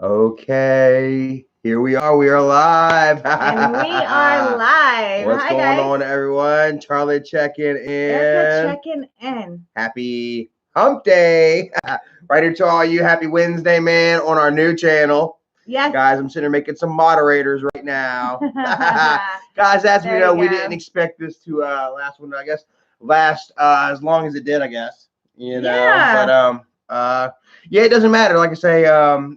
Okay, here we are. We are live. And we are live. What's Hi, going guys. on, everyone? Charlie checking Erica in. checking in. Happy Hump Day. Right here to all you. Happy Wednesday, man, on our new channel. Yes. Guys, I'm sitting here making some moderators right now. Guys, as we There know, you we go. didn't expect this to last one, I guess, last as long as it did, I guess. Yeah. But yeah, it doesn't matter. Like I say,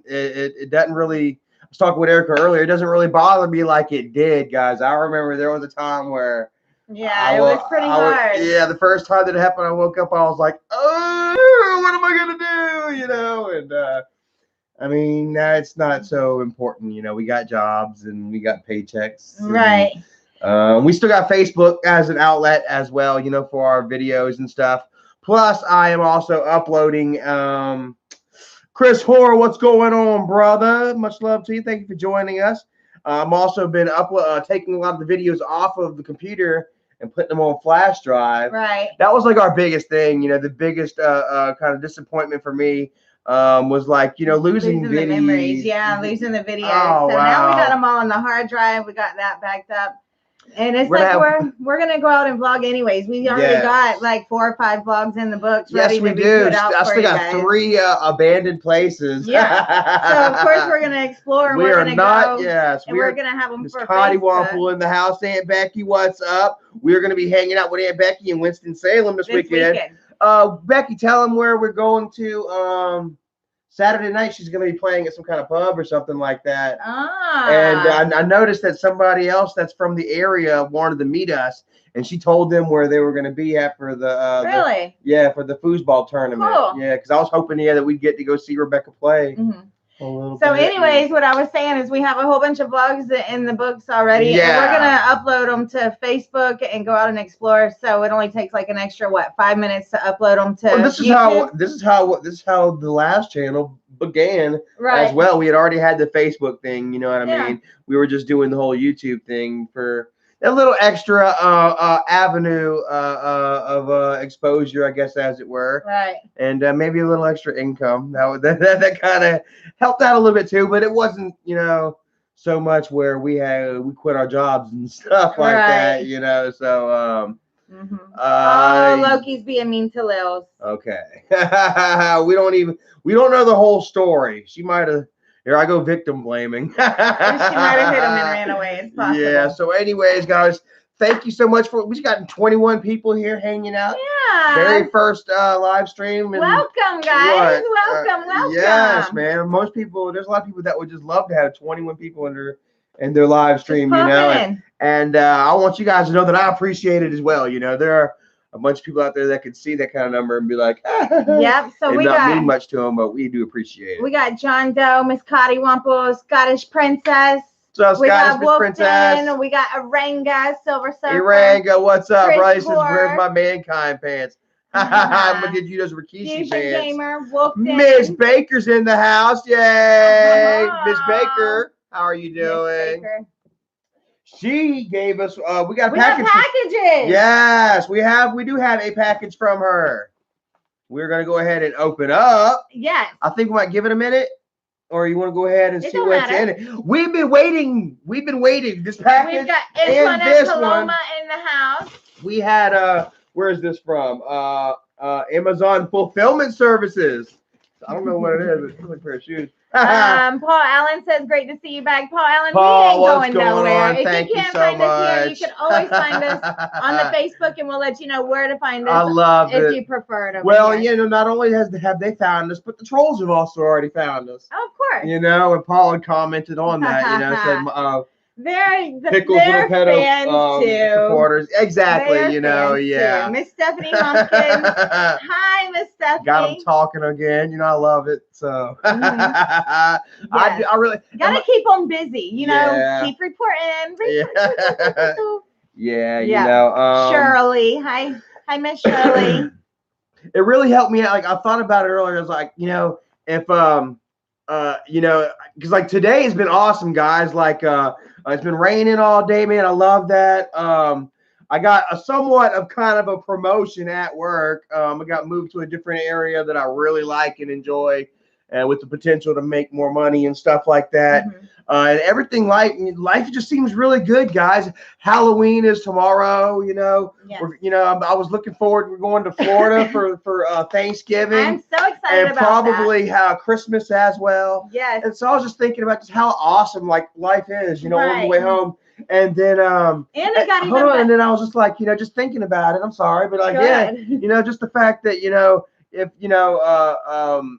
it doesn't really. I was talking with Erica earlier. It doesn't really bother me like it did, guys. I remember there was a time where Yeah, it was pretty hard. yeah, the first time that it happened, I woke up. I was like, "Oh, what am I gonna do?" And I mean, now it's not so important. We got jobs and we got paychecks. Right. We still got Facebook as an outlet as well. For our videos and stuff. Plus, I am also uploading. Chris Horror, what's going on, brother? Much love to you. Thank you for joining us. I'm also been taking a lot of the videos off of the computer and putting them on flash drive. Right. That was like our biggest thing. The biggest kind of disappointment for me was like losing the videos. memories. Yeah, losing the videos. Oh, so wow. now we got them all on the hard drive. We got that backed up. And it's we're gonna go out and vlog anyways. We already got like 4 or 5 vlogs in the books ready to be put out I for still you got guys. 3 abandoned places. Yeah. So of course we're gonna explore. And we're gonna go. Yes, and we're gonna have them Miss for Connie Facebook. Wample in the house. Aunt Becky, what's up? We're gonna be hanging out with Aunt Becky in Winston-Salem this weekend. Becky, tell them where we're going to. Saturday night, she's going to be playing at some kind of pub or something like that. And I noticed that somebody else that's from the area wanted to meet us, and she told them where they were going to be at for the really? For the foosball tournament. Cool. Yeah, because I was hoping that we'd get to go see Rebecca play. Mm-hmm. So anyways, what I was saying is we have a whole bunch of vlogs in the books already. Yeah. And we're going to upload them to Facebook and go out and explore. So it only takes like an extra, 5 minutes to upload them to YouTube? This is how the last channel began as well. We had already had the Facebook thing, you know what I mean? We were just doing the whole YouTube thing for a little extra avenue of exposure, I guess, as it were. Right. And maybe a little extra income. That kind of helped out a little bit too, but it wasn't, so much where we quit our jobs and stuff like that, so Loki's being mean to Lils. Okay. we don't know the whole story. She might have. Here I go victim blaming. She might have hit him and ran away. It's possible. Yeah. So, anyways, guys, thank you so much we just got 21 people here hanging out. Yeah. Very first live stream. And welcome, guys. Welcome. Yes, man. There's a lot of people that would just love to have 21 people in their live stream, and I want you guys to know that I appreciate it as well. There are a bunch of people out there that can see that kind of number and be like, yep. So we not mean much to them, but we do appreciate it. We got John Doe, Miss Connie Wample, Scottish Princess. So we got Princess. We got Aranga, Silver Surfer. Aranga, what's up? Chris Bryce says, where's my mankind pants? I'm gonna get you those Rikishi pants. Gamer, Miss Baker's in the house. Yay, Miss Baker. How are you doing? She gave us we got packages. Yes, we do have a package from her. We're gonna go ahead and open up. Yes. I think we might give it a minute. Or you want to go ahead and see what's in it? We've been waiting. This package. We've got this Paloma in the house. We had where is this from? Amazon Fulfillment Services. I don't know what it is. It's like a pair of shoes. Paul Allen says, great to see you back. Paul Allen, we ain't going nowhere. If you can't find us here, you can always find us on the Facebook, and we'll let you know where to find us. I love it. If you prefer it. Well, not only have they found us, but the trolls have also already found us. Oh, of course. And Paul had commented on that, said, they're fans too. Supporters. Exactly, yeah. Too. Miss Stephanie Humpkins. Hi, Miss Stephanie. Got them talking again. I love it. So I really gotta keep them busy. Keep reporting. Shirley. Hi, Miss Shirley. It really helped me out. Like I thought about it earlier. I was like, if because like today has been awesome, guys. Like it's been raining all day, man. I love that. I got a somewhat of kind of a promotion at work. I got moved to a different area that I really like and enjoy. with the potential to make more money and stuff like that. And everything life just seems really good, guys. Halloween is tomorrow. You know, I was looking forward. We're going to Florida for Thanksgiving. I'm so excited and about probably Christmas as well. Yes. And so I was just thinking about just how awesome like life is, you know, on the way home. And then and it got hold on, and then I was just like, you know, just thinking about it. I'm sorry, but like, yeah, you know, just the fact that, you know, if you know,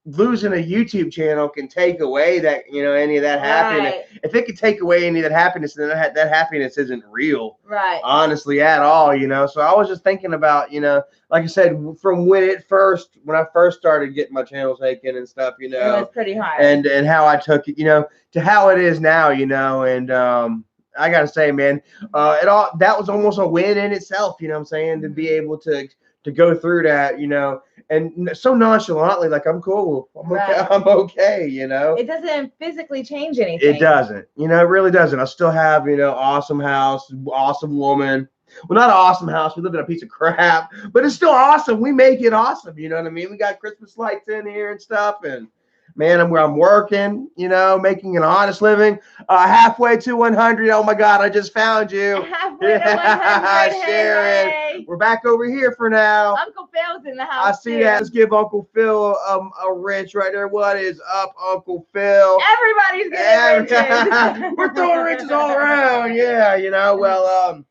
losing a YouTube channel can take away that, you know, any of that happiness. If it could take away any of that happiness, then that happiness isn't real, honestly, at all, you know. So I was just thinking about, you know, like I said, from when I first started getting my channel taken and stuff, you know, it was pretty hard, and how I took it, you know, to how it is now, you know. And I gotta say, man, that was almost a win in itself, you know what I'm saying, to be able to go through that, you know, and so nonchalantly, like, I'm cool, I'm okay, you know. It doesn't physically change anything. It doesn't, you know, it really doesn't. I still have, you know, awesome house, awesome woman. Well, not an awesome house. We live in a piece of crap, but it's still awesome. We make it awesome, you know what I mean? We got Christmas lights in here and stuff, and man, I'm working, you know, making an honest living. Halfway to 100. Oh my God, I just found you. Halfway to 100. Sharon. Hey. We're back over here for now. Uncle Phil's in the house. I see that. Let's give Uncle Phil a wrench right there. What is up, Uncle Phil? Everybody's getting wrenches. We're throwing wrenches all around. Yeah, you know. Well,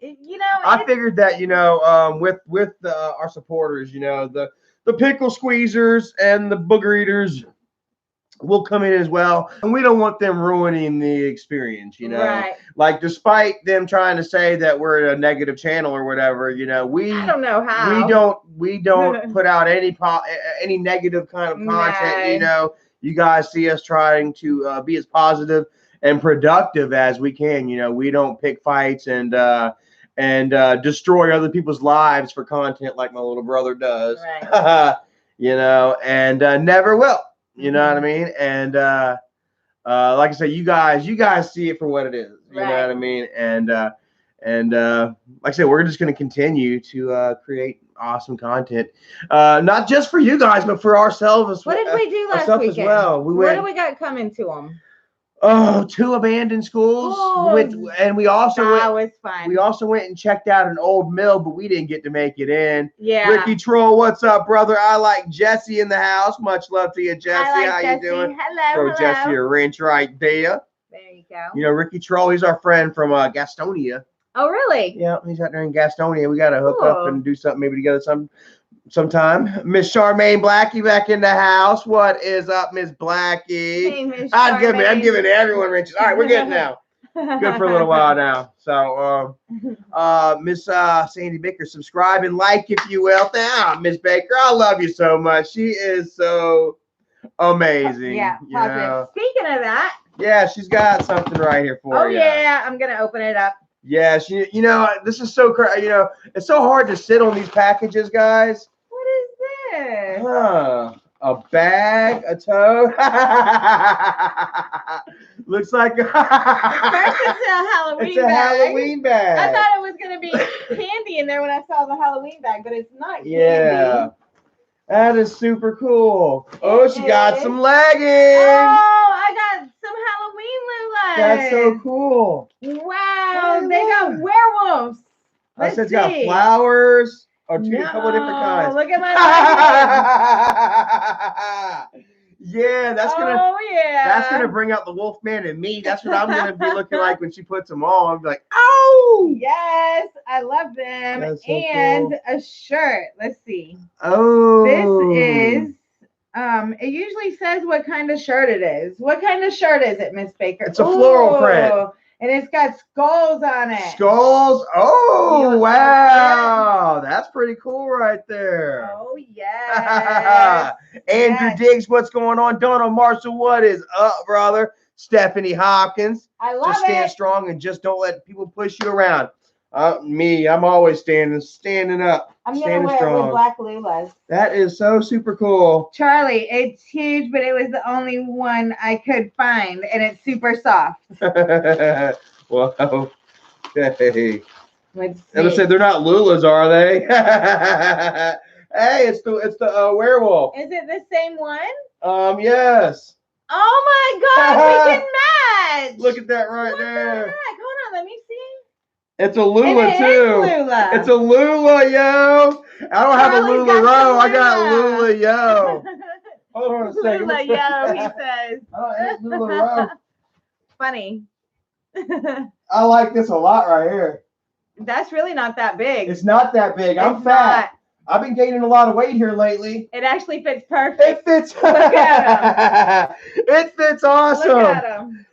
you know, I figured that, you know, with our supporters, you know, the pickle squeezers and the booger eaters will come in as well, and we don't want them ruining the experience, you know. Like, despite them trying to say that we're a negative channel or whatever, you know, I don't know how we don't put out any negative kind of content. You know, you guys see us trying to be as positive and productive as we can. You know, we don't pick fights and destroy other people's lives for content like my little brother does. You know, and never will. You know what I mean? And like I said, you guys see it for what it is. You know what I mean? And like I said, we're just going to continue to create awesome content, not just for you guys, but for ourselves. What did we do last weekend? As well. What do we got coming to them? 2 abandoned schools. And we also was fun. We also went and checked out an old mill, but we didn't get to make it in. Yeah. Ricky Troll, what's up, brother? I like Jesse in the house. Much love to you, Jesse. How you doing? Hello. Throw Jesse a wrench right there. There you go. You know, Ricky Troll, he's our friend from Gastonia. Oh, really? Yeah, he's out there in Gastonia. We got to hook up and do something maybe together sometime. Miss Charmaine Blackie back in the house. What is up, Miss Blackie? Hey, Miss I'm giving everyone wrenches. All right, we're good now. Good for a little while now. So, Miss Sandy Baker, subscribe and like if you will. Miss Baker, I love you so much. She is so amazing. Yeah, positive. Speaking of that. Yeah, she's got something right here for you. Oh yeah, I'm gonna open it up. Yeah, you know, this is so crazy. You know, it's so hard to sit on these packages, guys. What is this? A bag, a tote. Looks like first it's a Halloween bag. Halloween bag. I thought it was gonna be candy in there when I saw the Halloween bag, but it's not candy. Yeah. That is super cool. Oh, she got some leggings. Oh, I got some Halloween Lulas. That's so cool. Wow, they got werewolves. I said it's got flowers. Or a couple different kinds. Look at my leggings. Yeah, that's gonna bring out the wolf man in me. That's what I'm gonna be looking like when she puts them on. I'll be like, oh yes, I love them. That's so and cool. A shirt. Let's see. Oh, this is it usually says what kind of shirt it is. What kind of shirt is it, Miss Baker? It's a floral print. And it's got skulls on it. Skulls? Oh, wow. That's pretty cool right there. Oh, yes. Andrew Diggs, what's going on? Donald Marshall, what is up, brother? Stephanie Hopkins. I love just stand strong and just don't let people push you around. I'm always standing up. I'm going to wear it with black Lulas. That is so super cool. Charlie, it's huge, but it was the only one I could find, and it's super soft. Wow. Hey. Let's see. And I said they're not Lulas, are they? Hey, it's the werewolf. Is it the same one? Yes. Oh my God, we can match. Look at that right what there. The heck? Hold on, let me see. It's a Lula and it too. Is Lula. It's a Lula, yo. I don't have a LuLaRoe. I got Lula, yo. Hold on a second. Lula, yo, he says. Oh, it's LuLaRoe. Funny. I like this a lot right here. That's really not that big. It's not that big. I'm fat. I've been gaining a lot of weight here lately. It actually fits perfect. It fits. Look at him. It fits awesome. Look at him.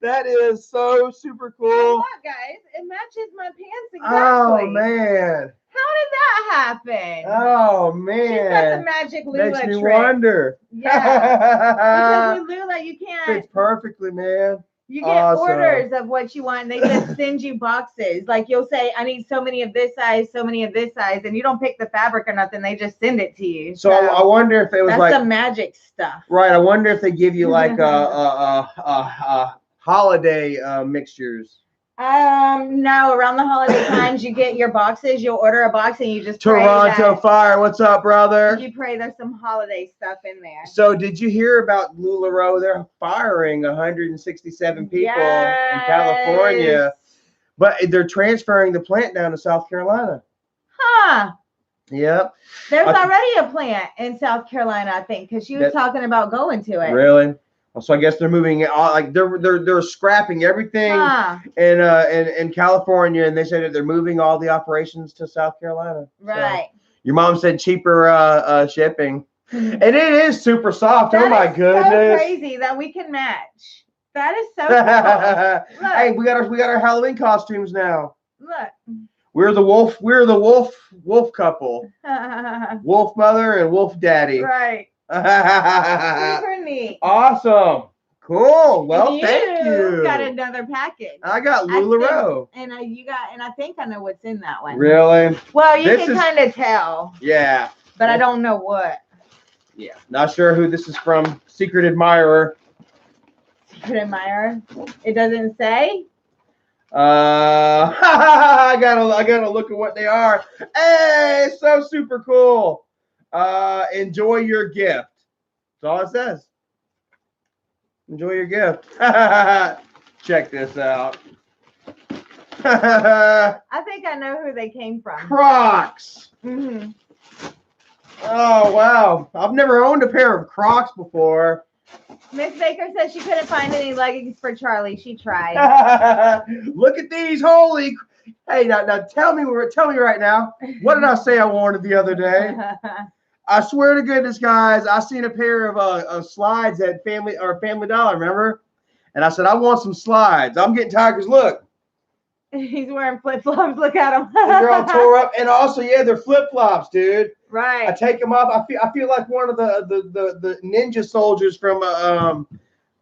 That is so super cool. You know what, guys? It matches my pants exactly. Oh man. How did that happen? Oh man. She's got the magic Lula Makes me trick. wonder. Yeah. Because with Lula, you can't. Fits perfectly, man. You get orders of what you want, and they just send you boxes. Like you'll say, I need so many of this size, so many of this size, and you don't pick the fabric or nothing. They just send it to you. So I wonder if it was that's the magic stuff. Right. I wonder if they give you like holiday mixtures. No, around the holiday times you get your boxes, you'll order a box and you just Toronto Fire, what's up, brother? You pray there's some holiday stuff in there. So did you hear about LuLaRoe? They're firing 167 people in California, but they're transferring the plant down to South Carolina. Huh. Yep. There's already a plant in South Carolina, I think, because she was talking about going to it. Really? So I guess they're moving it all, like they're scrapping everything in California, and they said that they're moving all the operations to South Carolina. Right. So your mom said cheaper shipping, and it is super soft. Oh my goodness! So crazy that we can match. That is so cool. Look. Hey, we got our Halloween costumes now. Look. We're the wolf couple. Wolf mother and wolf daddy. Right. Super neat. Awesome. Cool. Well, thank you. Got another package. I got LuLaRoe. And I think I know what's in that one. Really? Well, you can kind of tell. Yeah. But I don't know what. Yeah. Not sure who this is from. Secret admirer. Secret admirer? It doesn't say? I gotta look at what they are. Hey, so super cool. Enjoy your gift. That's all it says. Enjoy your gift. Check this out. I think I know who they came from. Crocs. Mm-hmm. Oh, wow. I've never owned a pair of Crocs before. Miss Baker says she couldn't find any leggings for Charlie. She tried. Look at these. Holy. Hey, now tell me right now. What did I say I wanted the other day? I swear to goodness, guys, I seen a pair of slides at Family Dollar, remember? And I said, I want some slides. I'm getting tired because look. He's wearing flip-flops. Look at him. They're all tore up. And also, yeah, they're flip-flops, dude. Right. I take them off. I feel like one of the ninja soldiers from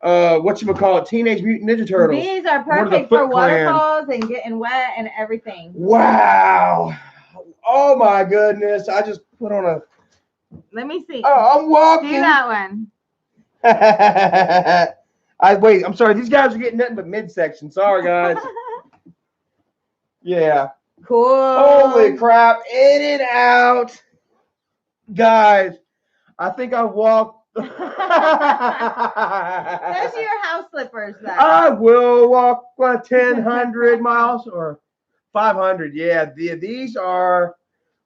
whatchamacallit, Teenage Mutant Ninja Turtles. These are perfect for waterfalls and getting wet and everything. Wow. Oh my goodness. I just put on a. Let me see. Oh, I'm walking. Do that one. I'm sorry. These guys are getting nothing but midsection. Sorry, guys. Yeah. Cool. Holy crap. In and out. Guys, I think I walked. Those are your house slippers, though. I will walk 1,000 miles or 500. Yeah, these are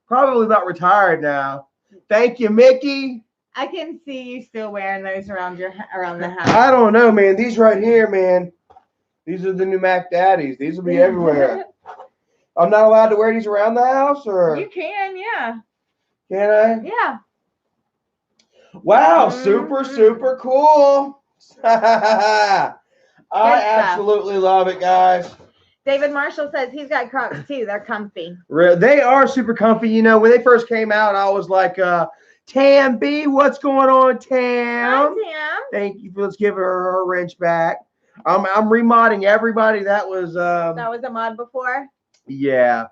probably about retired now. Thank you, Mickey. I can see you still wearing those around the house. I don't know, man. These right here, man. These are the new Mac Daddies. These will be everywhere. I'm not allowed to wear these around the house, or you can, yeah. Can I? Yeah. Wow, super cool. I absolutely love it, guys. David Marshall says he's got Crocs too. They're comfy. They are super comfy. You know, when they first came out, I was like, Tam B, what's going on, Tam? Hi, Tam. Thank you. Let's give her wrench back. I'm remodding everybody. That was a mod before? Yeah.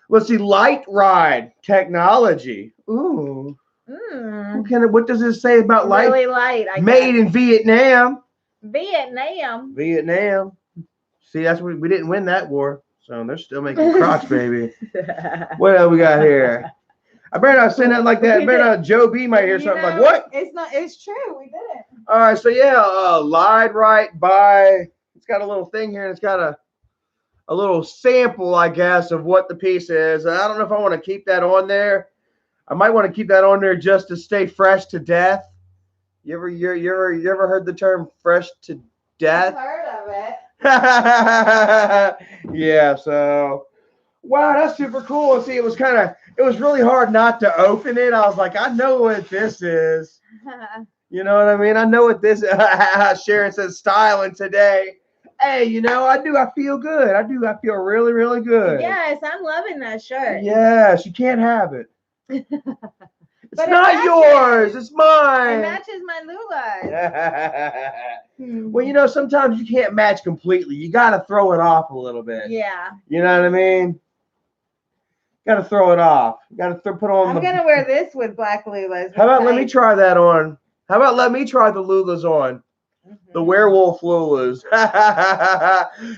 Let's see. Light Ride Technology. Ooh. What does this say about light? Really light. Made in Vietnam. Vietnam. See, that's what we didn't win that war, so they're still making Crocs, baby. What else we got here? I better not say nothing like that. I better not. Joe B might hear something like, what? It's not. It's true. We did it. All right, so yeah, lied right by. It's got a little thing here, and it's got a little sample, I guess, of what the piece is. I don't know if I want to keep that on there. I might want to keep that on there just to stay fresh to death. You ever heard the term fresh to death? I've heard of it. Yeah, so wow, that's super cool. See, it was really hard not to open it. I was like, I know what this is. You know what I mean? I know what this is. Sharon says styling today. Hey, I feel good. I feel really, really good. Yes, I'm loving that shirt. Yes, you can't have it. It's not yours. It's mine. It matches my Lula's. Well, sometimes you can't match completely. You got to throw it off a little bit. Yeah. You know what I mean? Got to throw it off. Got to put on. I'm gonna wear this with black Lula's. How about let me try that on? How about let me try the Lula's on? The werewolf Lula's.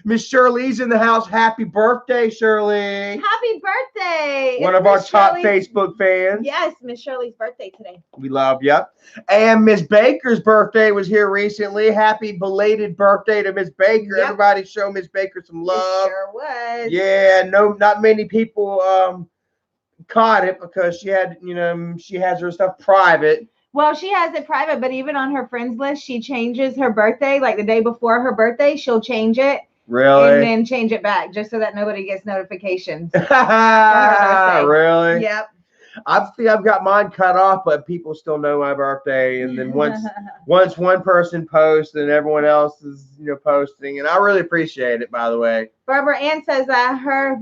Miss Shirley's in the house. Happy birthday, Shirley. Happy birthday. One of our top Facebook fans. Yes, Miss Shirley's birthday today. We love you. And Miss Baker's birthday was here recently. Happy belated birthday to Miss Baker. Yep. Everybody show Miss Baker some love. It sure was. Yeah, not many people caught it because she has her stuff private. Well, she has it private, but even on her friends list, she changes her birthday. Like the day before her birthday, she'll change it. Really? And then change it back just so that nobody gets notifications. Really? Yep. I've got mine cut off, but people still know my birthday. And then once one person posts, then everyone else is posting, and I really appreciate it. By the way, Barbara Ann says that her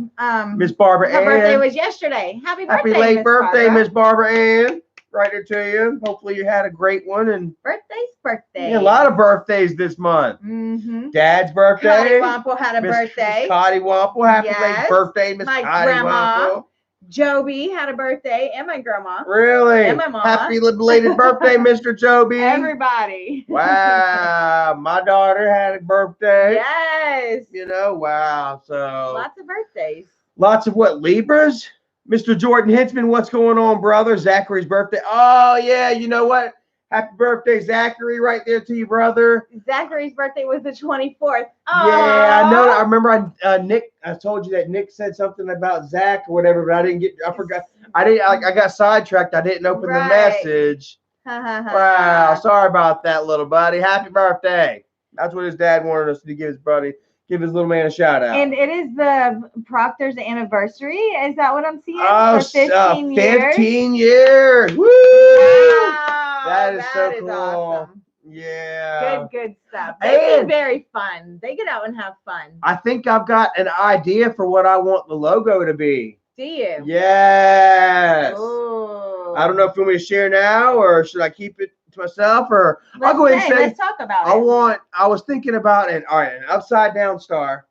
Miss Barbara Ann, her birthday was yesterday. Happy birthday! Happy late birthday, Miss Barbara Ann. Right there to you. Hopefully you had a great one. And birthday. Yeah, a lot of birthdays this month. Mm-hmm. Dad's birthday. Cotty Wample had a birthday. Miss Cotty Wample. Happy late birthday, Miss Cotty Wample. Joby had a birthday, and my grandma. Really? And my mama. Happy belated birthday, Mr. Joby. Everybody. Wow. My daughter had a birthday. Yes. Wow. So lots of birthdays. Lots of what? Libras? Mr. Jordan Hintzman, what's going on, brother? Zachary's birthday. Oh, yeah. You know what? Happy birthday, Zachary, right there to you, brother. Zachary's birthday was the 24th. Aww. Yeah, I know. I remember Nick, I told you that Nick said something about Zach or whatever, but I forgot. I got sidetracked. I didn't open the message. Wow. Sorry about that, little buddy. Happy birthday. That's what his dad wanted us to give his little man a shout out. And it is the Proctor's anniversary. Is that what I'm seeing? Oh, for 15 years. 15 years. Woo! Wow, that is so cool. Awesome. Yeah. Good stuff. It's very fun. They get out and have fun. I think I've got an idea for what I want the logo to be. Do you? Yes. Ooh. I don't know if you want me to share now or should I keep it to myself, or I'll go ahead and say, let's talk about it. I was thinking about an upside down star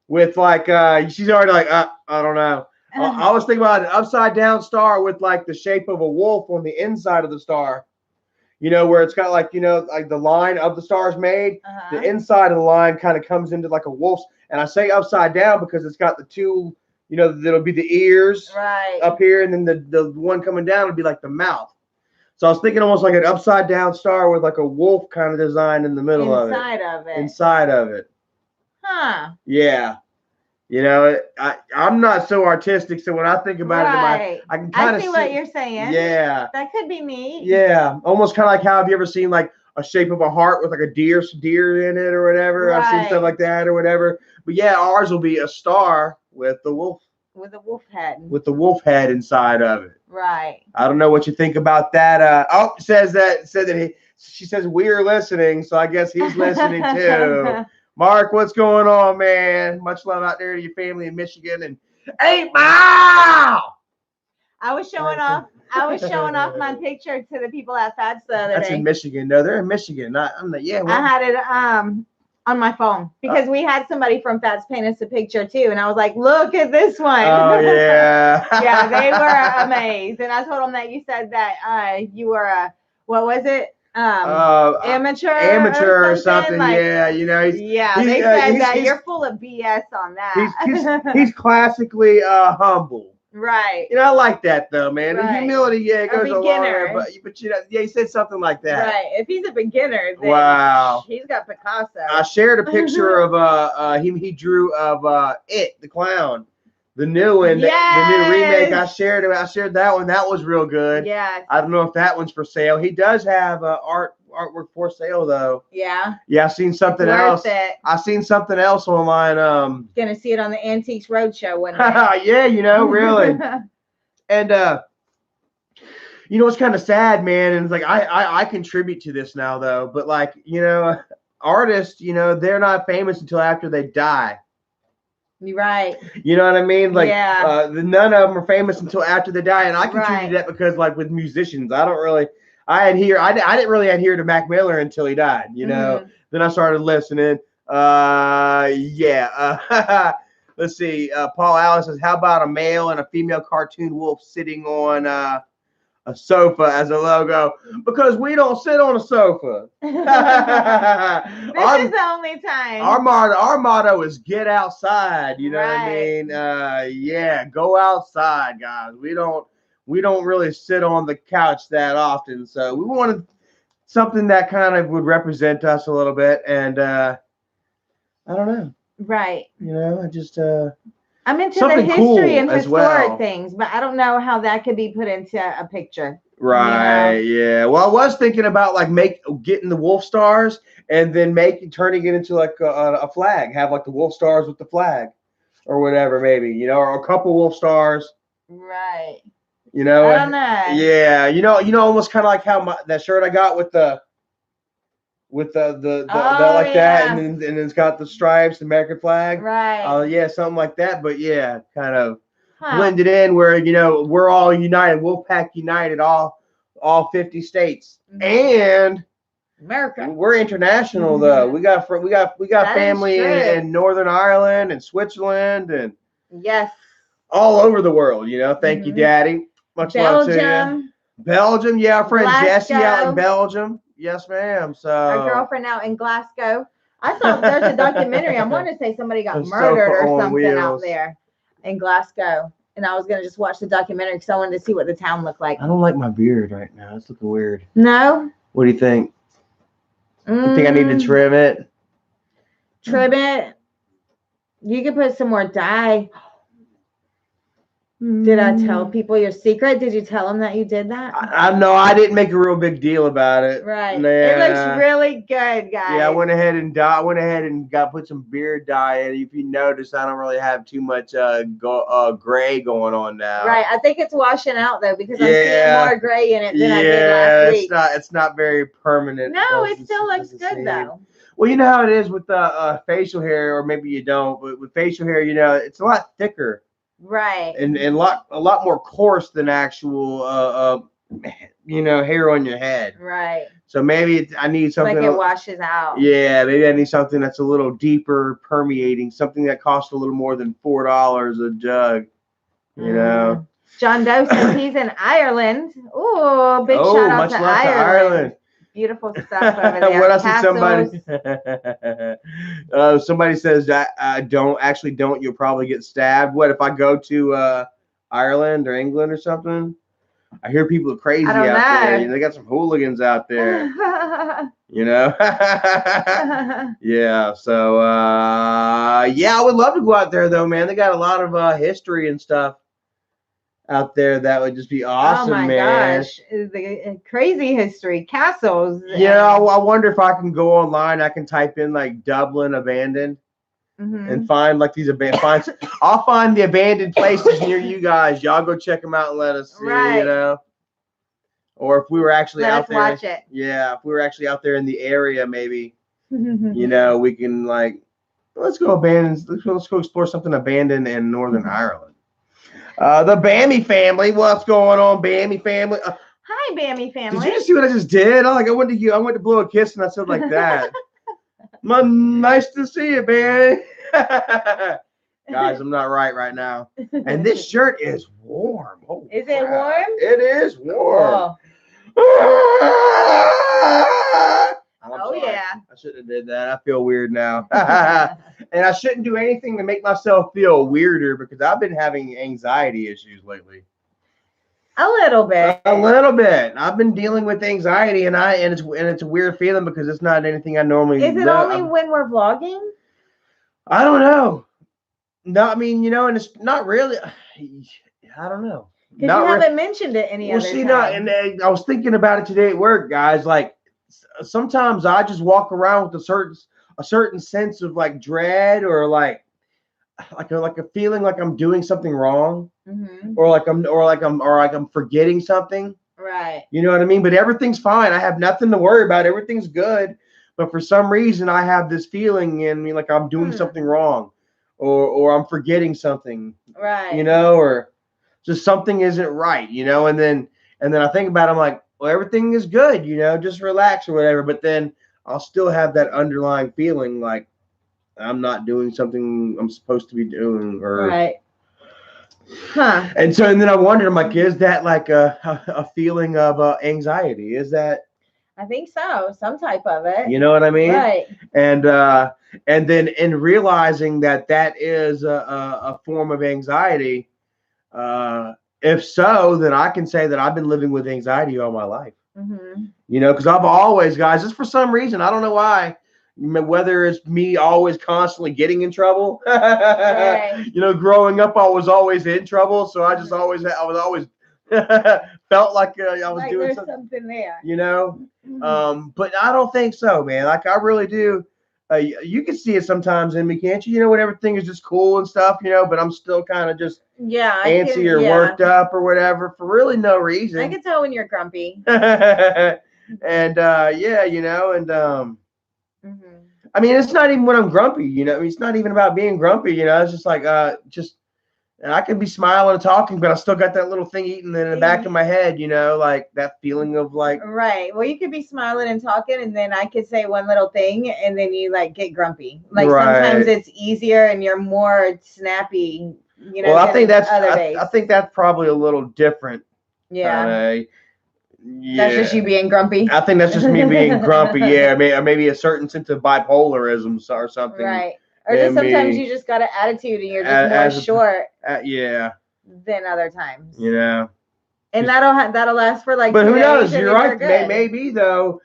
with she's already like, I don't know. I was thinking about an upside down star with like the shape of a wolf on the inside of the star. Where it's got like the line of the star is made. The inside of the line kind of comes into like a wolf's. And I say upside down because it's got the two, that'll be the ears up here, and then the one coming down would be like the mouth. So I was thinking almost like an upside down star with like a wolf kind of design in the middle of it. Inside of it. Huh. Yeah. I'm not so artistic, so when I think about it, I can kind of see what you're saying. Yeah. That could be neat. Yeah. Almost kind of like how, have you ever seen like a shape of a heart with like a deer in it or whatever? I've seen stuff like that or whatever. But yeah, ours will be a star with the wolf. With a wolf head. With the wolf head inside of it. Right. I don't know what you think about that. She says we're listening, so I guess he's listening too. Mark, what's going on, man? Much love out there to your family in Michigan and 8 Mile. I was showing off my picture to the people at FADS the other day. That's in Michigan. No, they're in Michigan. I had it on my phone because we had somebody from FADS paint us a picture too, and I was like, "Look at this one." Oh yeah. Yeah, they were amazed, and I told them that you said that you were what was it? amateur or something. Like, yeah, they said that you're full of BS on that. He's classically humble. Right. I like that though, man. Right. The humility, it goes a long way. But he said something like that. Right. If he's a beginner, then wow, he's got Picasso. I shared a picture of he drew of It, the clown, the new one, the new remake. I shared that one. That was real good. Yeah. I don't know if that one's for sale. He does have artwork for sale though. Yeah. Yeah, I've seen something else. I've seen something else online. Gonna see it on the Antiques Roadshow one day. Yeah, really. And it's kind of sad, man. And it's like I contribute to this now though, but like artists, they're not famous until after they die. You're right. You know what I mean? Like, none of them are famous until after they die, and I contribute to that because, like, with musicians, I didn't really adhere to Mac Miller until he died. Then I started listening. Let's see. Paul Allen says, "How about a male and a female cartoon wolf sitting on a sofa as a logo?" Because we don't sit on a sofa. This is the only time. Our motto is get outside. You know what I mean? Go outside, guys. We don't really sit on the couch that often. So we wanted something that kind of would represent us a little bit, and I don't know. Right. I just I'm into the history and historic things, but I don't know how that could be put into a picture. Right. Yeah. Well, I was thinking about like getting the wolf stars and then turning it into like a flag. Have like the wolf stars with the flag, or whatever, maybe or a couple wolf stars. Right. I don't know. Yeah. Almost kind of like how that shirt I got with the that, and then it's got the stripes, the American flag. Right. Yeah, something like that. But yeah, kind of blended in where we're all united, Wolfpack United, all 50 states, and America. We're international though. We got family in Northern Ireland and Switzerland and all over the world. Thank you, Daddy. Much love to you. Belgium, yeah, our friend Jessie out in Belgium. Yes, ma'am. So our girlfriend out in Glasgow. I saw there's a documentary. I want to say somebody got murdered or something out there in Glasgow. And I was going to just watch the documentary because I wanted to see what the town looked like. I don't like my beard right now. It's looking weird. No? What do you think? You think I need to trim it? Trim it. You could put some more dye. Did I tell people your secret? Did you tell them that you did that? No, I didn't make a real big deal about it. Right. Yeah. It looks really good, guys. Yeah, I went ahead and put some beard dye in. If you notice, I don't really have too much gray going on now. Right. I think it's washing out though because I'm seeing more gray in it than I did last week. It's not very permanent. No, it still looks good though. Well, you know how it is with facial hair, or maybe you don't, but with facial hair, it's a lot thicker. Right. And a lot more coarse than actual hair on your head. Right. So maybe I need something like it washes out. Yeah, maybe I need something that's a little deeper permeating, something that costs a little more than $4 a jug. John Doe says he's in Ireland. Ooh, big shout out to Ireland. Beautiful stuff over there. What else is somebody says don't you'll probably get stabbed. What if I go to Ireland or England or something? I hear people are crazy out there. They got some hooligans out there. Yeah. So I would love to go out there though, man. They got a lot of history and stuff out there that would just be awesome, man. Oh my gosh, the crazy history, castles. Yeah, I wonder if I can go online. I can type in like Dublin abandoned and find like these abandoned. I'll find the abandoned places near you guys. Y'all go check them out and let us see. Or if we were actually out there, watch it. Yeah, if we were actually out there in the area, maybe we can like let's go explore something abandoned in Northern Ireland. The Bammy family. What's going on, Bammy family? Hi, Bammy family. Did you just see what I just did? I went to blow a kiss and I said like that. Nice to see you, Bammy. Guys, I'm not right now. And this shirt is warm. Is it warm? It is warm. Oh yeah. I shouldn't have did that. I feel weird now. And I shouldn't do anything to make myself feel weirder because I've been having anxiety issues lately. A little bit. A little bit. I've been dealing with anxiety, and it's a weird feeling because it's not anything I normally. Is it only when we're vlogging? I don't know. No, I mean, and it's not really. I don't know. Because you haven't mentioned it any other time. Well, see, and I was thinking about it today at work, guys. Like, sometimes I just walk around with a certain sense of like dread or like a feeling like I'm doing something wrong, or like I'm forgetting something. Right. You know what I mean? But everything's fine. I have nothing to worry about. Everything's good. But for some reason, I have this feeling in me like I'm doing something wrong, or I'm forgetting something. Right. Or just something isn't right, and then I think about it, I'm like, well, everything is good, just relax or whatever, but then I'll still have that underlying feeling like I'm not doing something I'm supposed to be doing, or right. Huh. And then I wondered, I'm like, is that like a feeling of anxiety? Is that? I think so, some type of it. You know what I mean? Right. And then in realizing that is a form of anxiety. If so, then I can say that I've been living with anxiety all my life. Because I've always, guys, just for some reason, I don't know why, whether it's me always constantly getting in trouble, right. Growing up, I was always in trouble. So I just I was always felt like I was doing something there. But I don't think so, man. Like, I really do. You can see it sometimes in me, can't you? When everything is just cool and stuff, but I'm still kind of just antsy or worked up or whatever for really no reason. I can tell when you're grumpy. And I mean, it's not even when I'm grumpy, it's not even about being grumpy, it's just like and I can be smiling and talking, but I still got that little thing eating in the back of my head, like that feeling of like. Right. Well, you could be smiling and talking, and then I could say one little thing, and then you like get grumpy. Like sometimes it's easier, and you're more snappy. Well, I think I think that's probably a little different. Yeah. That's just you being grumpy. I think that's just me being grumpy. Yeah, maybe a certain sense of bipolarism or something. Right. Or just sometimes you just got an attitude and you're just more short. Than other times. And that'll last for like. But who knows? You're right. Maybe though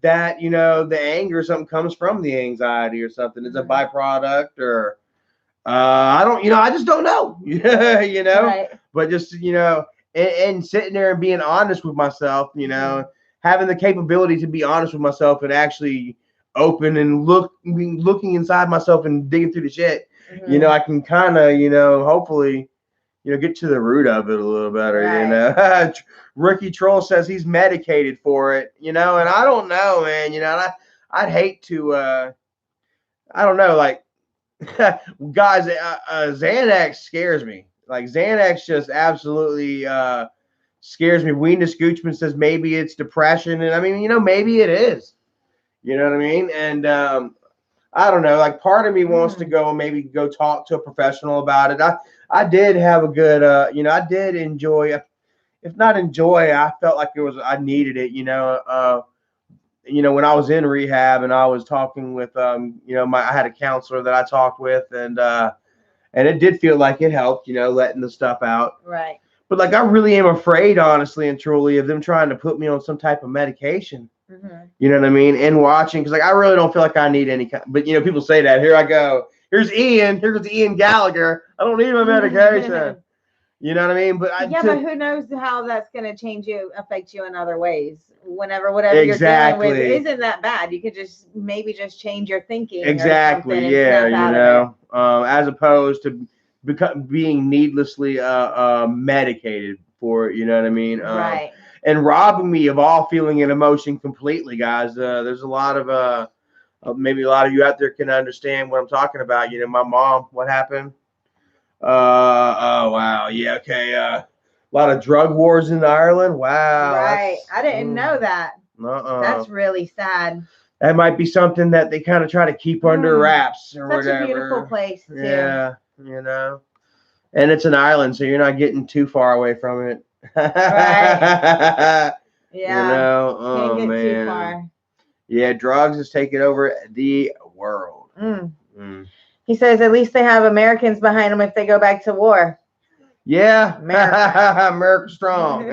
that the anger or something comes from the anxiety or something. It's a byproduct, or I don't. I just don't know. Right. But just and sitting there and being honest with myself. Having the capability to be honest with myself and actually open and looking inside myself and digging through the shit. I can kind of hopefully get to the root of it a little better. Right. Ricky Troll says he's medicated for it, and I don't know, man. And I'd hate to I don't know, like guys, Xanax scares me. Like, Xanax just absolutely scares me. Weenus Goochman says maybe it's depression, and I mean, maybe it is. You know what I mean? And I don't know. Like, part of me wants to go talk to a professional about it. I did have a good, I did enjoy. If not enjoy, I felt like I needed it. When I was in rehab and I was talking with, I had a counselor that I talked with, and it did feel like it helped, letting the stuff out. Right. But like, I really am afraid, honestly and truly, of them trying to put me on some type of medication. You know what I mean? And watching, because like, I really don't feel like I need any kind. But people say that. Here I go. Here's Ian. Here's Ian Gallagher. I don't need my medication. You know what I mean? But but who knows how that's going to affect you in other ways. Whatever you're dealing with isn't that bad. You could maybe just change your thinking. Exactly. Yeah. As opposed to being needlessly medicated for it. You know what I mean? Right. And robbing me of all feeling and emotion completely, guys. There's a lot of maybe a lot of you out there can understand what I'm talking about. My mom, what happened? Oh wow, yeah, okay. A lot of drug wars in Ireland. Wow. Right. I didn't know that. That's really sad. That might be something that they kind of try to keep under wraps or whatever. Such a beautiful place too. Yeah, and it's an island, so you're not getting too far away from it. Right. Yeah. You know, oh Can't get man. too far. Yeah, drugs is taking over the world. He says at least they have Americans behind them if they go back to war. Yeah, America, America strong.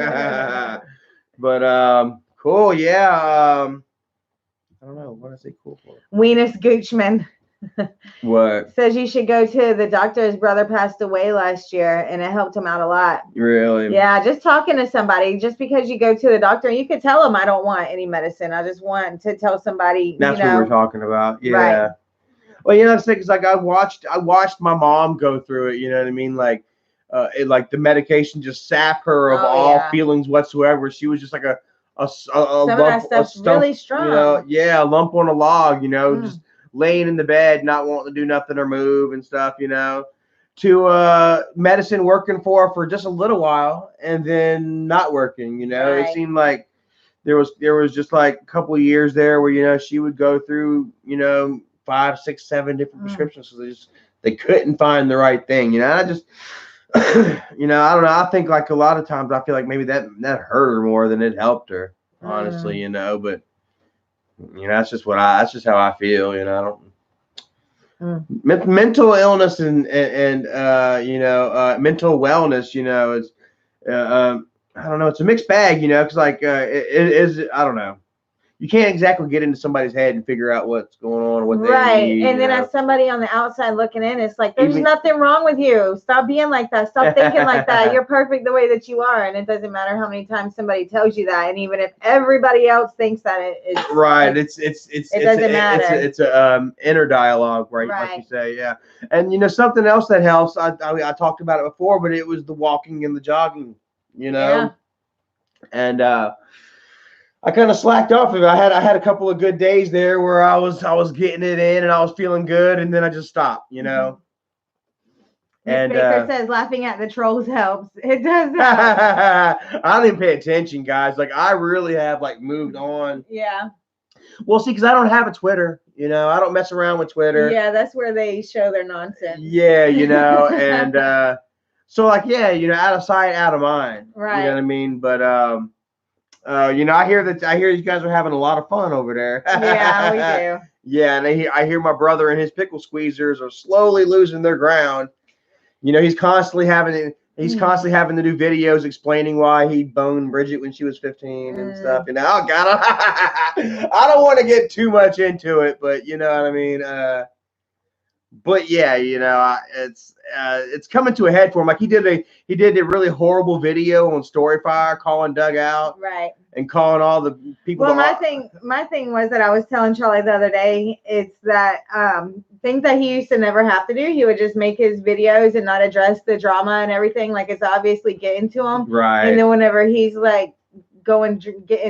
But cool. Yeah. I don't know what I say. Cool for. Weenus Goochman. What? Says you should go to the doctor. His brother passed away last year, and it helped him out a lot. Really? Yeah, just talking to somebody. Just because you go to the doctor, you could tell them I don't want any medicine. I just want to tell somebody. That's what we're talking about. Yeah. Right. Well, you know, that's the thing is like I watched my mom go through it. You know what I mean? Like, like the medication just sapped her of all feelings whatsoever. She was just like a some lump, of that stuff's really strong. You know, yeah, a lump on a log. You know, just laying in the bed, not wanting to do nothing or move and stuff. You know, to medicine working for just a little while and then not working. You know, it seemed like there was just like a couple of years there where, you know, she would go through, you know, 5, 6, 7 different prescriptions. So they couldn't find the right thing. You know, I just, you know, I don't know. I think like a lot of times I feel like maybe that hurt her more than it helped her, honestly, you know, but you know, that's just how I feel. You know, I don't, mental illness and you know, mental wellness, you know, is, I don't know. It's a mixed bag, you know, because like it is. I don't know. You can't exactly get into somebody's head and figure out what's going on, what they need. And then as somebody on the outside looking in, it's like there's nothing wrong with you. Stop being like that. Stop thinking like that. You're perfect the way that you are, and it doesn't matter how many times somebody tells you that. And even if everybody else thinks that, it's right. It doesn't matter. It's a inner dialogue, right? Like you say, yeah. And you know something else that helps. I talked about it before, but it was the walking and the jogging. You know, and I kind of slacked off of it. I had a couple of good days there where I was getting it in and I was feeling good, and then I just stopped, you know. And Baker says laughing at the trolls helps. It does help. I don't even pay attention, guys. Like I really have like moved on. Yeah. Well, see, because I don't have a Twitter, you know, I don't mess around with Twitter. Yeah, that's where they show their nonsense. Yeah, you know, and so like yeah, you know, out of sight, out of mind. Right. You know what I mean? But you know, I hear you guys are having a lot of fun over there. Yeah, we do. Yeah, and I hear my brother and his pickle squeezers are slowly losing their ground. You know, he's constantly having to do videos explaining why he boned Bridget when she was 15 and stuff. You know, oh God, I don't want to get too much into it, but you know what I mean. But yeah, you know, it's coming to a head for him. Like he did a really horrible video on Storyfire calling Doug out, right, and calling all the people. Well, my thing was that I was telling Charlie the other day, it's that things that he used to never have to do. He would just make his videos and not address the drama and everything. Like it's obviously getting to him, right? And then whenever he's like getting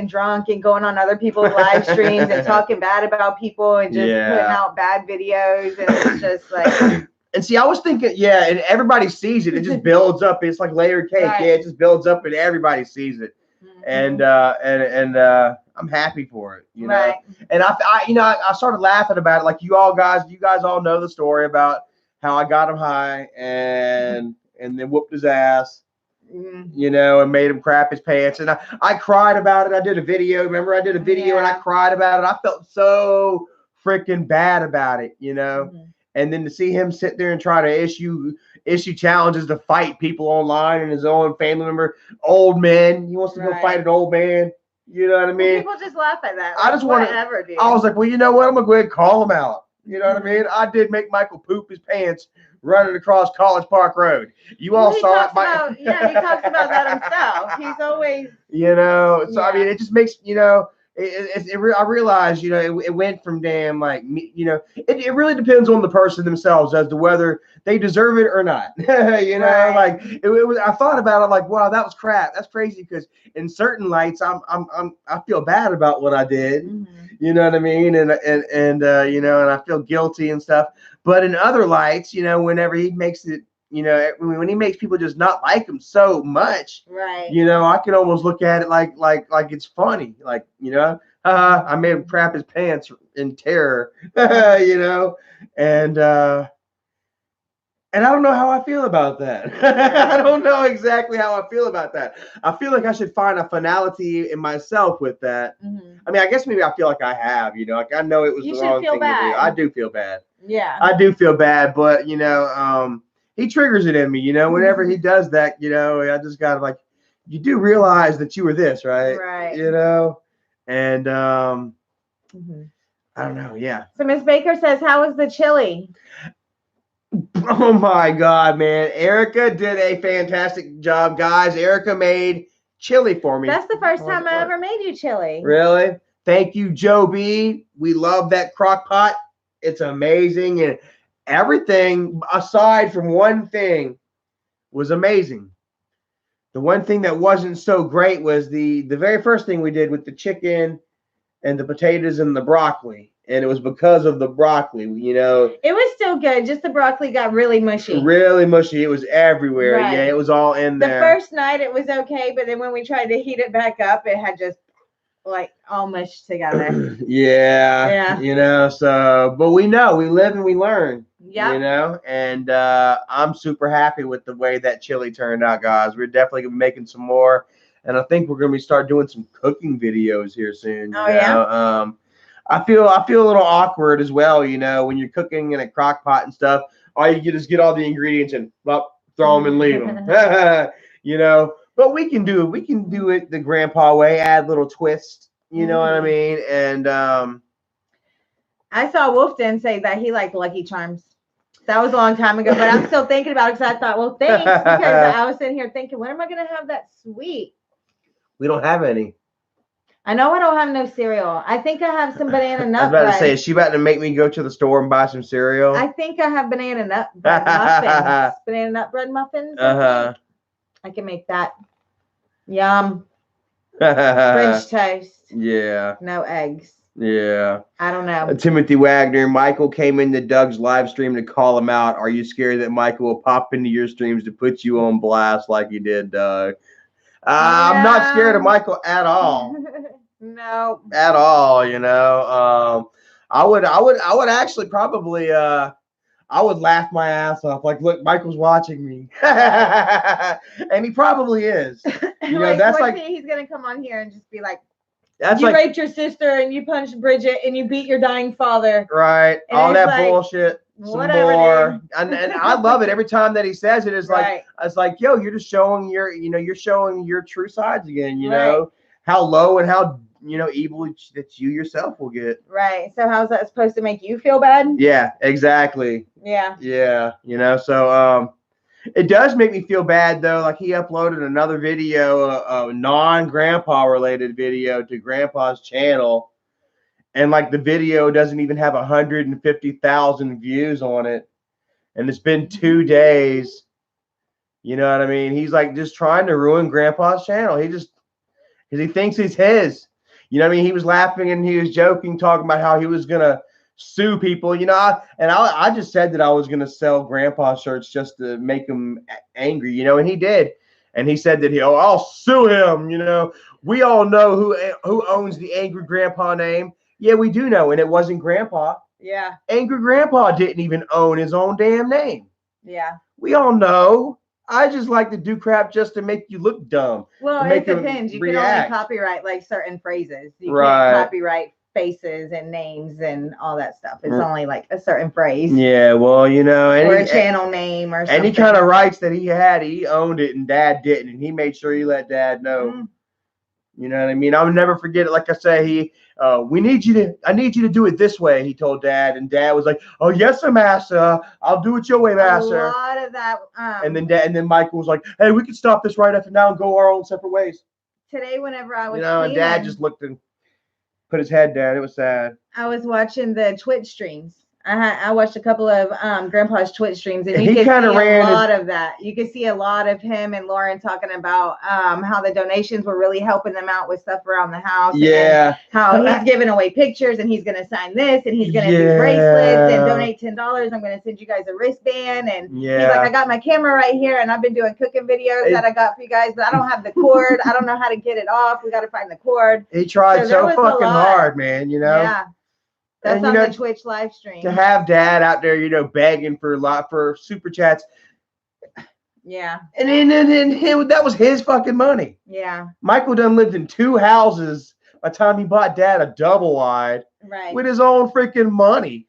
drunk and going on other people's live streams and talking bad about people and just putting out bad videos, and it's just like. And see, I was thinking, yeah, and everybody sees it. It just builds up. It's like layered cake. Right. Yeah, it just builds up, and everybody sees it. And I'm happy for it, you know. Right. And I started laughing about it. Like you guys all know the story about how I got him high and then whooped his ass. You know, and made him crap his pants. And I cried about it. I did a video. Remember, I did a video and I cried about it. I felt so freaking bad about it, you know. And then to see him sit there and try to issue challenges to fight people online and his own family member, old men. He wants to go fight an old man. You know what I mean? People just laugh at that. Like, I just want to. I was like, well, you know what? I'm gonna go ahead and call him out. You know what I mean? I did make Michael poop his pants running across College Park Road. You all saw it. He talks about that himself. He's always. You know, so I mean, it just makes I realize, you know, it went from damn like, you know, it really depends on the person themselves as to whether they deserve it or not. You know, like it was. I thought about it like, wow, that was crap. That's crazy because in certain lights, I feel bad about what I did. You know what I mean? And you know, and I feel guilty and stuff. But in other lights, you know, whenever he makes it. You know, when he makes people just not like him so much, right? You know, I can almost look at it like it's funny, like you know, I made him crap his pants in terror, you know, and And I don't know how I feel about that. I don't know exactly how I feel about that. I feel like I should find a finality in myself with that. Mm-hmm. I mean, I guess maybe I feel like I have, like I know it was the wrong thing to do. I do feel bad. Yeah. I do feel bad, but he triggers it in me, whenever he does that, I just gotta like, you do realize that you were this, right? Right. And I don't know, yeah. So Miss Baker says, how was the chili? Oh my God, man. Erica did a fantastic job, guys. Erica made chili for me. That's the first time I ever made you chili. Really? Thank you, Joe B. We love that crock pot. It's amazing. And everything aside from one thing was amazing. The one thing that wasn't so great was the very first thing we did with the chicken and the potatoes and the broccoli. And it was because of the broccoli, It was still good. Just the broccoli got really mushy. Really mushy. It was everywhere. Right. Yeah, it was all in there. The first night it was okay, but then when we tried to heat it back up, it had just like all mushed together. Yeah. So, but we live and we learn. Yeah. And I'm super happy with the way that chili turned out, guys. We're definitely gonna be making some more. And I think we're gonna start doing some cooking videos here soon. Yeah. I feel a little awkward as well, when you're cooking in a crock pot and stuff. All you get is get all the ingredients and throw them and leave them. But we can do it. We can do it the grandpa way, add little twist. You know what I mean? And I saw Wolfden say that he liked Lucky Charms. That was a long time ago, but I'm still thinking about it because I thought, well, thanks, because I was sitting here thinking, when am I going to have that sweet? We don't have any. I know I don't have no cereal. I think I have some banana nut bread. I was about to say, is she about to make me go to the store and buy some cereal? I think I have banana nut bread muffins. Banana nut bread muffins. I can make that. Yum. French toast. Yeah. No eggs. Yeah. I don't know. Timothy Wagner. Michael came into Doug's live stream to call him out. Are you scared that Michael will pop into your streams to put you on blast like he did, Doug? I'm not scared of Michael at all. No. At all, I would actually probably I would laugh my ass off. Like, look, Michael's watching me. And he probably is. That's like he's gonna come on here and just be like, you raped your sister and you punched Bridget and you beat your dying father. Right. And all that bullshit. Whatever. And I love it every time that he says it. It's like it's like, yo, you're just showing you're showing your true sides again, know, how low and how evil that you yourself will get. Right. So how's that supposed to make you feel bad? Yeah, exactly. Yeah. Yeah. So it does make me feel bad though. Like he uploaded another video, a non-grandpa related video to Grandpa's channel. And like the video doesn't even have 150,000 views on it. And it's been 2 days. You know what I mean? He's like just trying to ruin Grandpa's channel. Because he thinks it's his. You know what I mean? He was laughing and he was joking, talking about how he was going to sue people. I just said that I was going to sell Grandpa shirts just to make him angry, and he did. And he said that I'll sue him. We all know who owns the Angry Grandpa name. Yeah, we do know, and it wasn't Grandpa. Yeah. Angry Grandpa didn't even own his own damn name. Yeah. We all know. I just like to do crap just to make you look dumb. Well, it depends. You can only copyright like certain phrases. You can't copyright faces and names and all that stuff. It's only like a certain phrase. Yeah, well, or a channel name or something. Any kind of rights that he had, he owned it, and Dad didn't, and he made sure he let Dad know. Mm-hmm. You know what I mean? I'll never forget it. Like I say, I need you to do it this way, he told Dad, and Dad was like, oh, yes, sir, master. I'll do it your way, master. A lot of that. And then Michael was like, hey, we can stop this right after now and go our own separate ways. Today, whenever I was and Dad just looked and put his head down. It was sad. I was watching the Twitch streams. I watched a couple of Grandpa's Twitch streams, and you can see a lot of that. You can see a lot of him and Lauren talking about how the donations were really helping them out with stuff around the house. Yeah. And how he's giving away pictures, and he's going to sign this, and he's going to do bracelets, and donate $10. I'm going to send you guys a wristband. And he's like, I got my camera right here, and I've been doing cooking videos that I got for you guys, but I don't have the cord. I don't know how to get it off. We got to find the cord. He tried so fucking hard, man, Yeah. That's on the Twitch live stream. To have Dad out there, begging for super chats. Yeah. And that was his fucking money. Yeah. Michael done lived in 2 houses by the time he bought Dad a double wide. Right. With his own freaking money.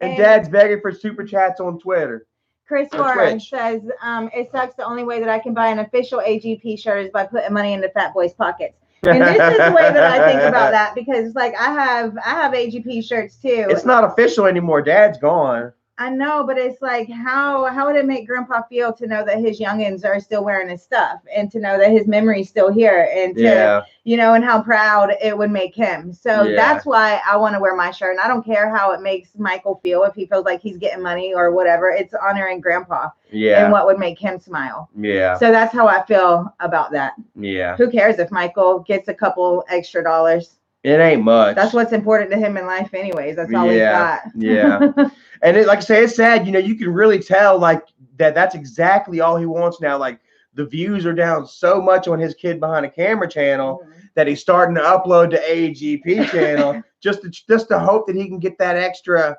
And Dad's begging for super chats on Twitter. Chris Warren says, it sucks. The only way that I can buy an official AGP shirt is by putting money into Fat Boy's pockets. And this is the way that I think about that, because like I have AGP shirts too. It's not official anymore. Dad's gone. I know, but it's like, how would it make Grandpa feel to know that his youngins are still wearing his stuff, and to know that his memory's still here, and to, and how proud it would make him. So that's why I want to wear my shirt. And I don't care how it makes Michael feel, if he feels like he's getting money or whatever. It's honoring Grandpa. Yeah. And what would make him smile. Yeah. So that's how I feel about that. Yeah. Who cares if Michael gets a couple extra dollars? It ain't much. That's what's important to him in life anyways. That's all he's got. Yeah. And like I say, it's sad, you can really tell like that's exactly all he wants now. Like the views are down so much on his kid behind a camera channel that he's starting to upload to AGP channel just to hope that he can get that extra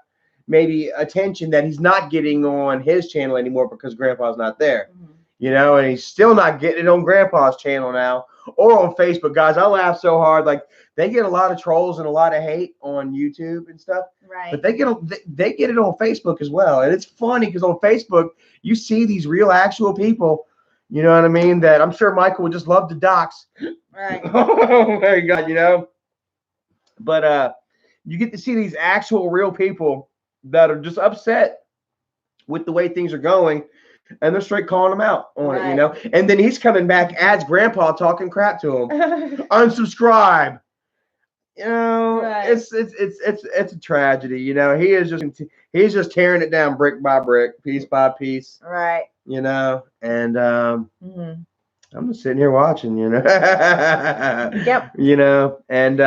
maybe attention that he's not getting on his channel anymore because Grandpa's not there. And he's still not getting it on Grandpa's channel now or on Facebook. Guys, I laugh so hard. Like they get a lot of trolls and a lot of hate on YouTube and stuff. Right. But they get it on Facebook as well. And it's funny because on Facebook, you see these real actual people, you know what I mean, that I'm sure Michael would just love to dox. Right. Oh my God, But you get to see these actual real people that are just upset with the way things are going. And they're straight calling him out on it, And then he's coming back as Grandpa talking crap to him. Unsubscribe. It's a tragedy. He's just tearing it down brick by brick, piece by piece. Right. And I'm just sitting here watching. Yep. And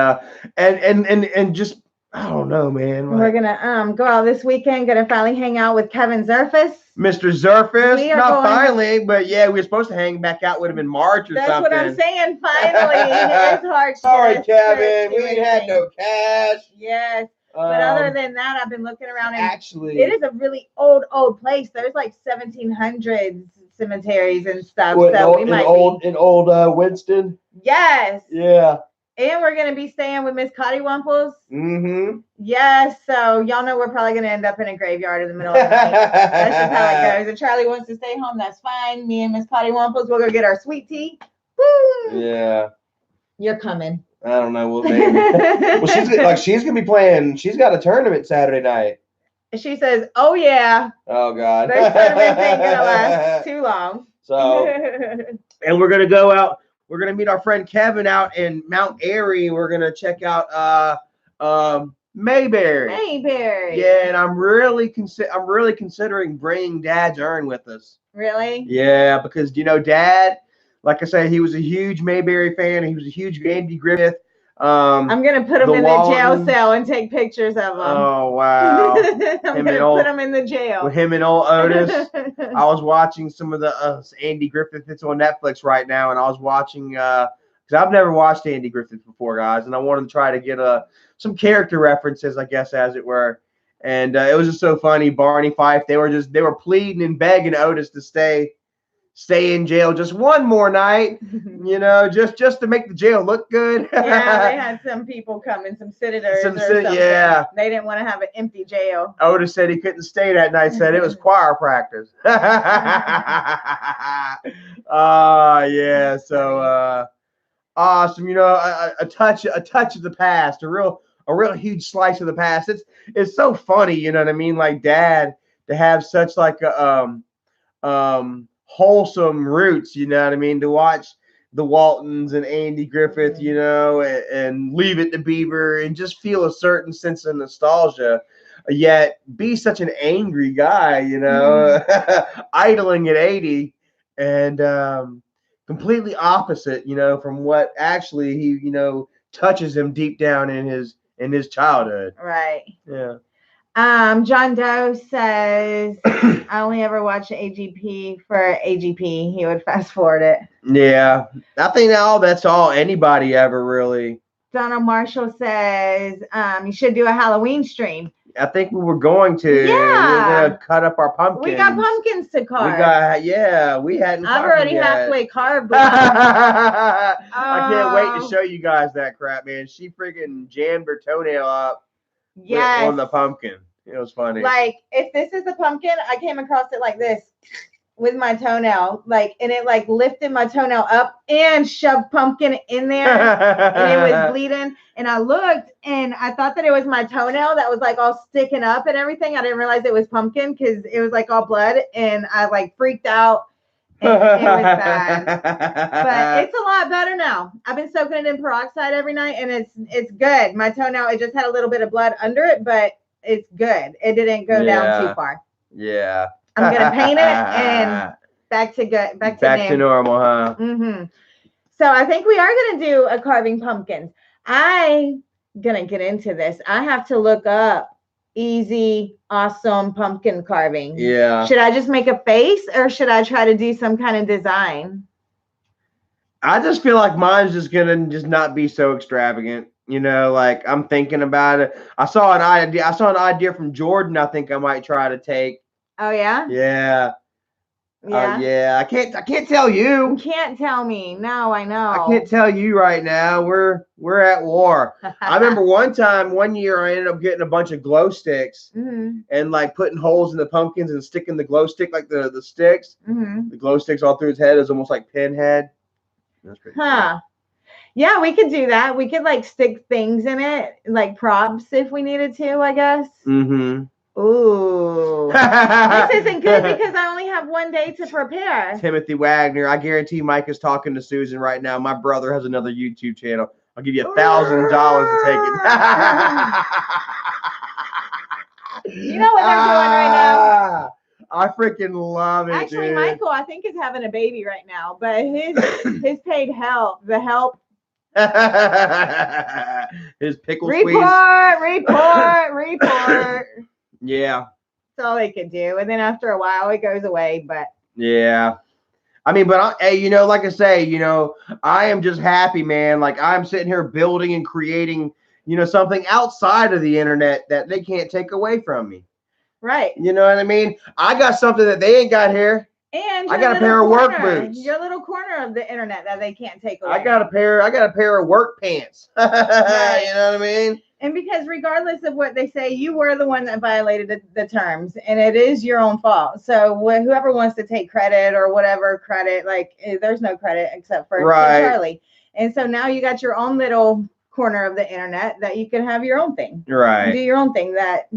just I don't know, man. We're gonna go out this weekend. Gonna finally hang out with Kevin Zerfus. Mr. Zerfus, not finally, but we were supposed to hang back out with him in March or something. That's what I'm saying. Finally, it's hard. Sorry, Kevin, we ain't had no cash. Yes, but other than that, I've been looking around. And actually, it is a really old place. There's like 1700s cemeteries and stuff. In old Winston. Yes. Yeah. And we're going to be staying with Miss Cottywamples. Mm-hmm. Yes. So y'all know we're probably going to end up in a graveyard in the middle of the night. That's just how it goes. If Charlie wants to stay home, that's fine. Me and Miss Cottywamples, we'll go get our sweet tea. Woo! Yeah. You're coming. I don't know. Well, she's going to be playing. She's got a tournament Saturday night. She says, oh, yeah. Oh, God. This tournament ain't going to last too long. So, and we're going to go out. We're gonna meet our friend Kevin out in Mount Airy. We're gonna check out Mayberry. Mayberry. Yeah, and I'm really considering bringing Dad's urn with us. Really? Yeah, because Dad, like I said, he was a huge Mayberry fan. He was a huge Andy Griffith. I'm gonna put him in the jail cell and take pictures of him. Oh wow! I'm gonna put him in the jail with him and old Otis. I was watching some of the Andy Griffith. It's on Netflix right now, and I was watching because I've never watched Andy Griffith before, guys, and I wanted to try to get some character references, I guess, as it were. And it was just so funny. Barney Fife, they were pleading and begging Otis to stay in jail just one more night, just to make the jail look good. Yeah, they had some people coming, some senators or something. Yeah. They didn't want to have an empty jail. Otis said he couldn't stay that night, said it was choir practice. Yeah, so awesome, a touch of the past, a real huge slice of the past. It's so funny, you know what I mean? Like Dad to have such like a wholesome roots, you know what I mean, to watch the Waltons and Andy Griffith, and Leave It to Beaver and just feel a certain sense of nostalgia, yet be such an angry guy, idling at 80 and completely opposite, from what actually he, touches him deep down in his childhood. Right. Yeah. John Doe says, I only ever watch AGP for AGP. He would fast forward it. Yeah. I think that's all anybody ever really Donald Marshall says you should do a Halloween stream. I think we were going to. Yeah. We were gonna cut up our pumpkins. We got pumpkins to carve. We hadn't. I've already halfway carved one. I can't wait to show you guys that crap, man. She freaking jammed her toenail up on the pumpkin. It was funny. Like, if this is the pumpkin, I came across it like this with my toenail, and it lifted my toenail up and shoved pumpkin in there, and it was bleeding. And I looked, and I thought that it was my toenail that was all sticking up and everything. I didn't realize it was pumpkin because it was all blood, and I freaked out. And it was bad, but it's a lot better now. I've been soaking it in peroxide every night, and it's good. My toenail, it just had a little bit of blood under it, but it's good. It didn't go down too far. Yeah. I'm gonna paint it and back to normal, huh? Mm-hmm. So I think we are gonna do a carving pumpkins. I'm gonna get into this. I have to look up easy, awesome pumpkin carving. Yeah. Should I just make a face, or should I try to do some kind of design? I just feel like mine's just gonna not be so extravagant. I'm thinking about it. I saw an idea from Jordan. I think I might try to take. Oh yeah. Yeah. Yeah. Yeah. I can't tell you. You can't tell me. No, I know. I can't tell you right now. We're at war. I remember one year I ended up getting a bunch of glow sticks and putting holes in the pumpkins and sticking the glow stick the sticks. The glow sticks all through his head is almost like pinhead. That's pretty cool. Yeah, we could do that. We could stick things in it, props if we needed to, I guess. Mm-hmm. Ooh. This isn't good because I only have one day to prepare. Timothy Wagner. I guarantee Mike is talking to Susan right now. My brother has another YouTube channel. I'll give you $1,000 to take it. You know what they're doing right now? I freaking love it. Actually, dude. Michael, I think, is having a baby right now, but his paid help, the help. His pickle report. Yeah. That's all they could do. And then after a while, it goes away. But yeah. I mean, but like I say, I am just happy, man. I'm sitting here building and creating, something outside of the internet that they can't take away from me. Right. You know what I mean? I got something that they ain't got here. And I got a pair of work boots. Your little corner of the internet that they can't take away. I got a pair of work pants. Right. You know what I mean? And because regardless of what they say, you were the one that violated the terms, and it is your own fault. So whoever wants to take credit or whatever credit, there's no credit except for Charlie. And so now you got your own little corner of the internet that you can have your own thing. Right. Do your own thing that.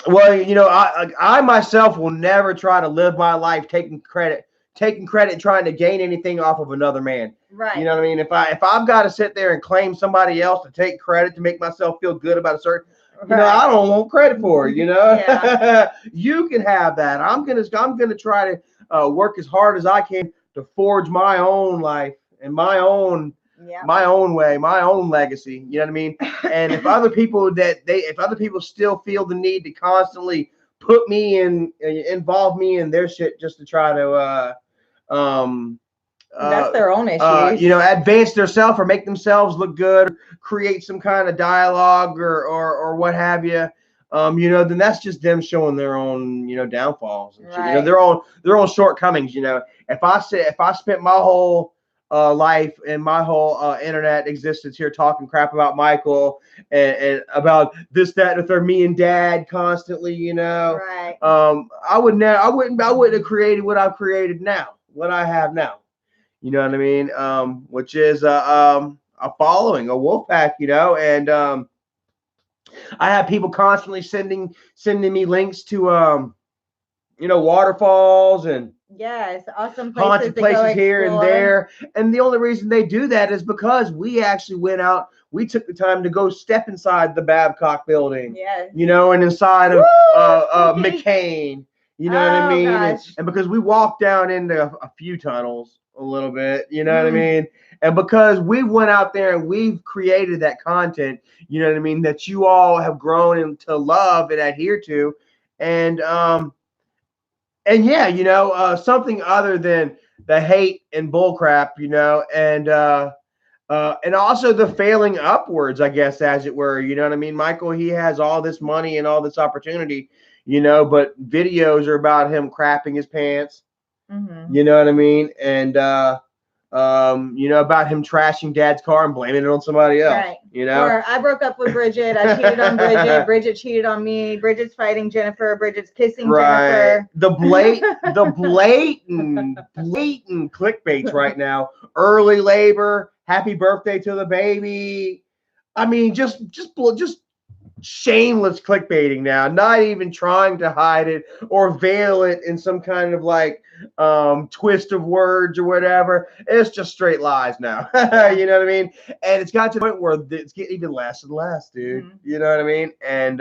Well, I myself will never try to live my life taking credit, trying to gain anything off of another man. Right. You know what I mean? If I've got to sit there and claim somebody else to take credit to make myself feel good about a certain, I don't want credit for it. Yeah. You can have that. I'm gonna try to work as hard as I can to forge my own life and my own way, my own legacy. You know what I mean? And if other people still feel the need to constantly put me in, involve me in their shit just to try to that's their own issues. Advance themselves or make themselves look good, create some kind of dialogue or what have you. Then that's just them showing their own, downfalls and shit, their own shortcomings. If I spent my whole life and my whole internet existence here talking crap about Michael and about this, that, and the third, me and Dad constantly, Right. I wouldn't have created what I've created now, what I have now. You know what I mean? Which is a following, a wolf pack, and I have people constantly sending me links to waterfalls and yes, awesome haunted places here and there. And the only reason they do that is because we actually went out. We took the time to go step inside the Babcock building. Yes. And inside of McCain. You know what I mean? And because we walked down into a few tunnels a little bit, you know what I mean? And because we went out there and we've created that content, you know what I mean, that you all have grown to love and adhere to. And yeah, something other than the hate and bullcrap, and And also the failing upwards, I guess, as it were. You know what I mean? Michael, he has all this money and all this opportunity, but videos are about him crapping his pants. Mm-hmm. You know what I mean? And about him trashing dad's car and blaming it on somebody else. Right. Or I broke up with Bridget. I cheated on Bridget. Bridget cheated on me. Bridget's fighting Jennifer. Bridget's kissing Jennifer. The blatant clickbaits right now. Early labor. Happy birthday to the baby. I mean, just shameless clickbaiting now, not even trying to hide it or veil it in some kind of like twist of words or whatever. It's just straight lies now. You know what I mean? And it's got to the point where it's getting even less and less, dude. Mm-hmm. You know what I mean? And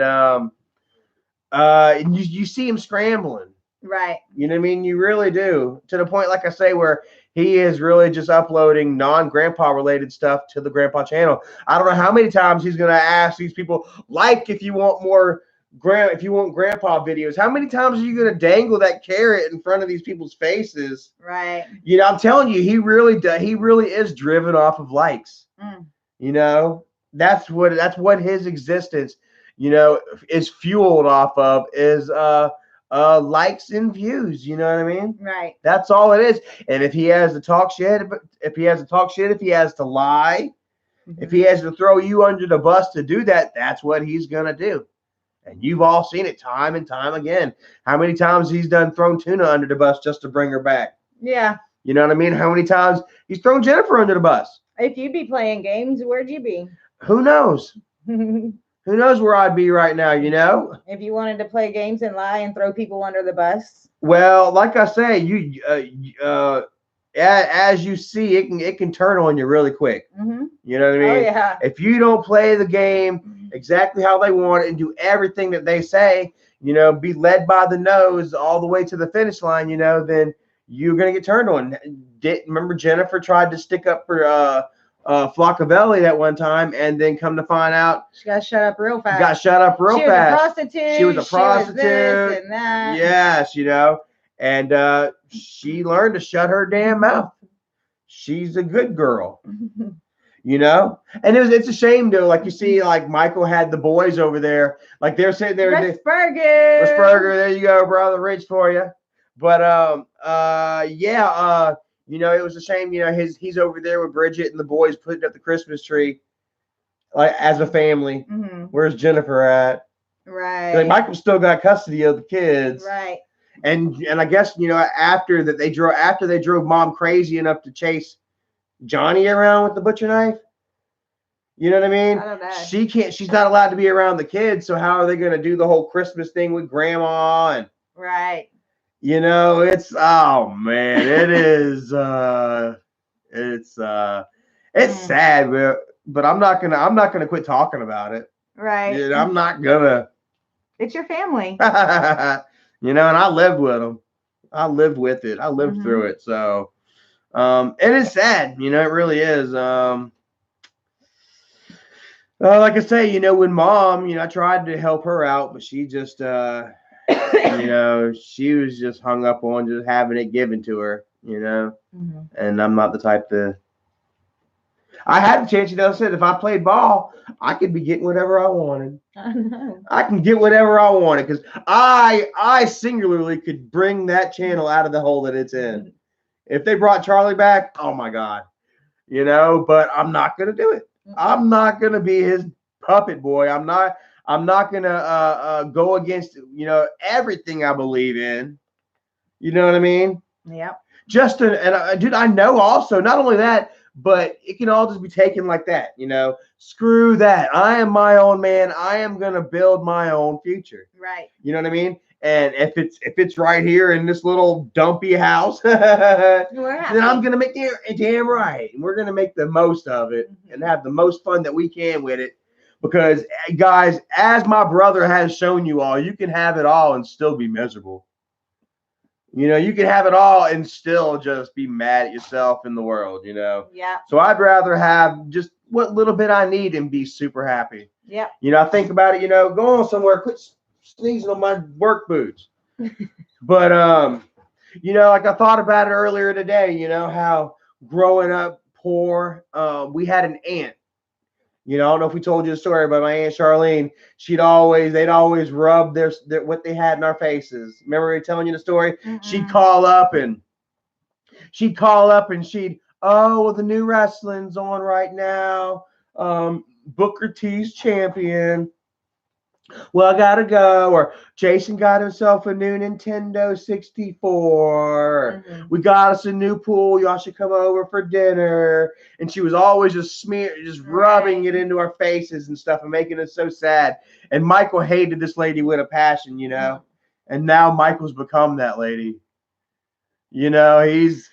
you see him scrambling. Right. You know what I mean? You really do. To the point, like I say, where he is really just uploading non-grandpa related stuff to the grandpa channel. I don't know how many times he's going to ask these people, like, if you want more grandpa videos, how many times are you going to dangle that carrot in front of these people's faces? Right. I'm telling you, he really is driven off of likes. That's what his existence, is fueled off of, is likes and views. You know what I mean? Right. That's all it is. And if he has to talk shit, if he has to lie, mm-hmm. if he has to throw you under the bus to do that, that's what he's gonna do. And you've all seen it time and time again. How many times he's done thrown Tuna under the bus just to bring her back? Yeah. You know what I mean? How many times he's thrown Jennifer under the bus? If you'd be playing games, where'd you be? Who knows? Who knows where I'd be right now, If you wanted to play games and lie and throw people under the bus. Well, like I say, as you see, it can turn on you really quick. Mm-hmm. You know what I mean? Oh, yeah. If you don't play the game exactly how they want it and do everything that they say, be led by the nose all the way to the finish line, then you're going to get turned on. Remember Jennifer tried to stick up for Flockavelli that one time, and then come to find out she got shut up real fast. She was a prostitute. She was a prostitute. This and that. Yes, and she learned to shut her damn mouth. She's a good girl. And it's a shame though. Like you see, like Michael had the boys over there, like they're sitting there. Rusburger, there you go, brother. Rich for you. But it was a shame, he's over there with Bridget and the boys putting up the Christmas tree, like as a family. Mm-hmm. Where's Jennifer at? Right. Like Michael still got custody of the kids. Right. And I guess, after they drove mom crazy enough to chase Johnny around with the butcher knife. You know what I mean? I don't know. She's not allowed to be around the kids, so how are they going to do the whole Christmas thing with grandma? And right. It's, oh man, it is, it's sad, but I'm not gonna quit talking about it. Right. I'm not gonna. It's your family. And I lived with them. I lived with it. I lived mm-hmm. through it. So, it is sad. It really is. Like I say, when mom, I tried to help her out, but she just, she was just hung up on just having it given to her, mm-hmm. And I'm not the type to. I had the chance, I said, if I played ball, I could be getting whatever I wanted. I know. I can get whatever I wanted because I singularly could bring that channel out of the hole that it's in. If they brought Charlie back, oh my God, but I'm not going to do it. I'm not going to be his puppet boy. I'm not going to go against, everything I believe in. You know what I mean? Yeah. Dude, I know also, not only that, but it can all just be taken like that. Screw that. I am my own man. I am going to build my own future. Right. You know what I mean? And if it's right here in this little dumpy house, then I'm going to make it damn right. And we're going to make the most of it mm-hmm. and have the most fun that we can with it. Because, guys, as my brother has shown you all, you can have it all and still be miserable. You can have it all and still just be mad at yourself in the world, Yeah. So I'd rather have just what little bit I need and be super happy. Yeah. I think about it, go on somewhere, quit sneezing on my work boots. But, like I thought about it earlier today, how growing up we had an aunt. I don't know if we told you the story, but my Aunt Charlene, they'd always rub their what they had in our faces. Remember me telling you the story? She'd call up and oh, well, the new wrestling's on right now. Booker T's champion. Well, I gotta go. Or Jason got himself a new Nintendo 64. We got us a new pool. Y'all should come over for dinner. And she was always just rubbing it into our faces and stuff and making us so sad. And Michael hated this lady with a passion, And now Michael's become that lady. He's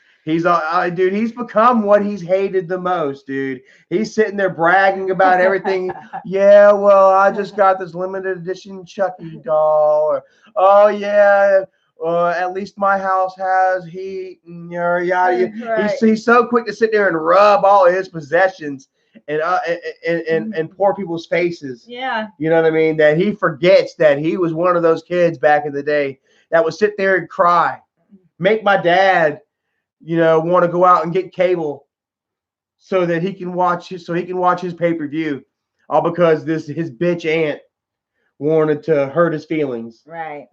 become what he's hated the most, dude. He's sitting there bragging about everything. Yeah, well, I just got this limited edition Chucky doll. Or, oh yeah, at least my house has heat. And yada. Right. He's so quick to sit there and rub all of his possessions and poor people's faces. Yeah. You know what I mean? That he forgets that he was one of those kids back in the day that would sit there and cry. Make my dad want to go out and get cable so that he can watch his pay-per-view, all because his bitch aunt wanted to hurt his feelings. Right.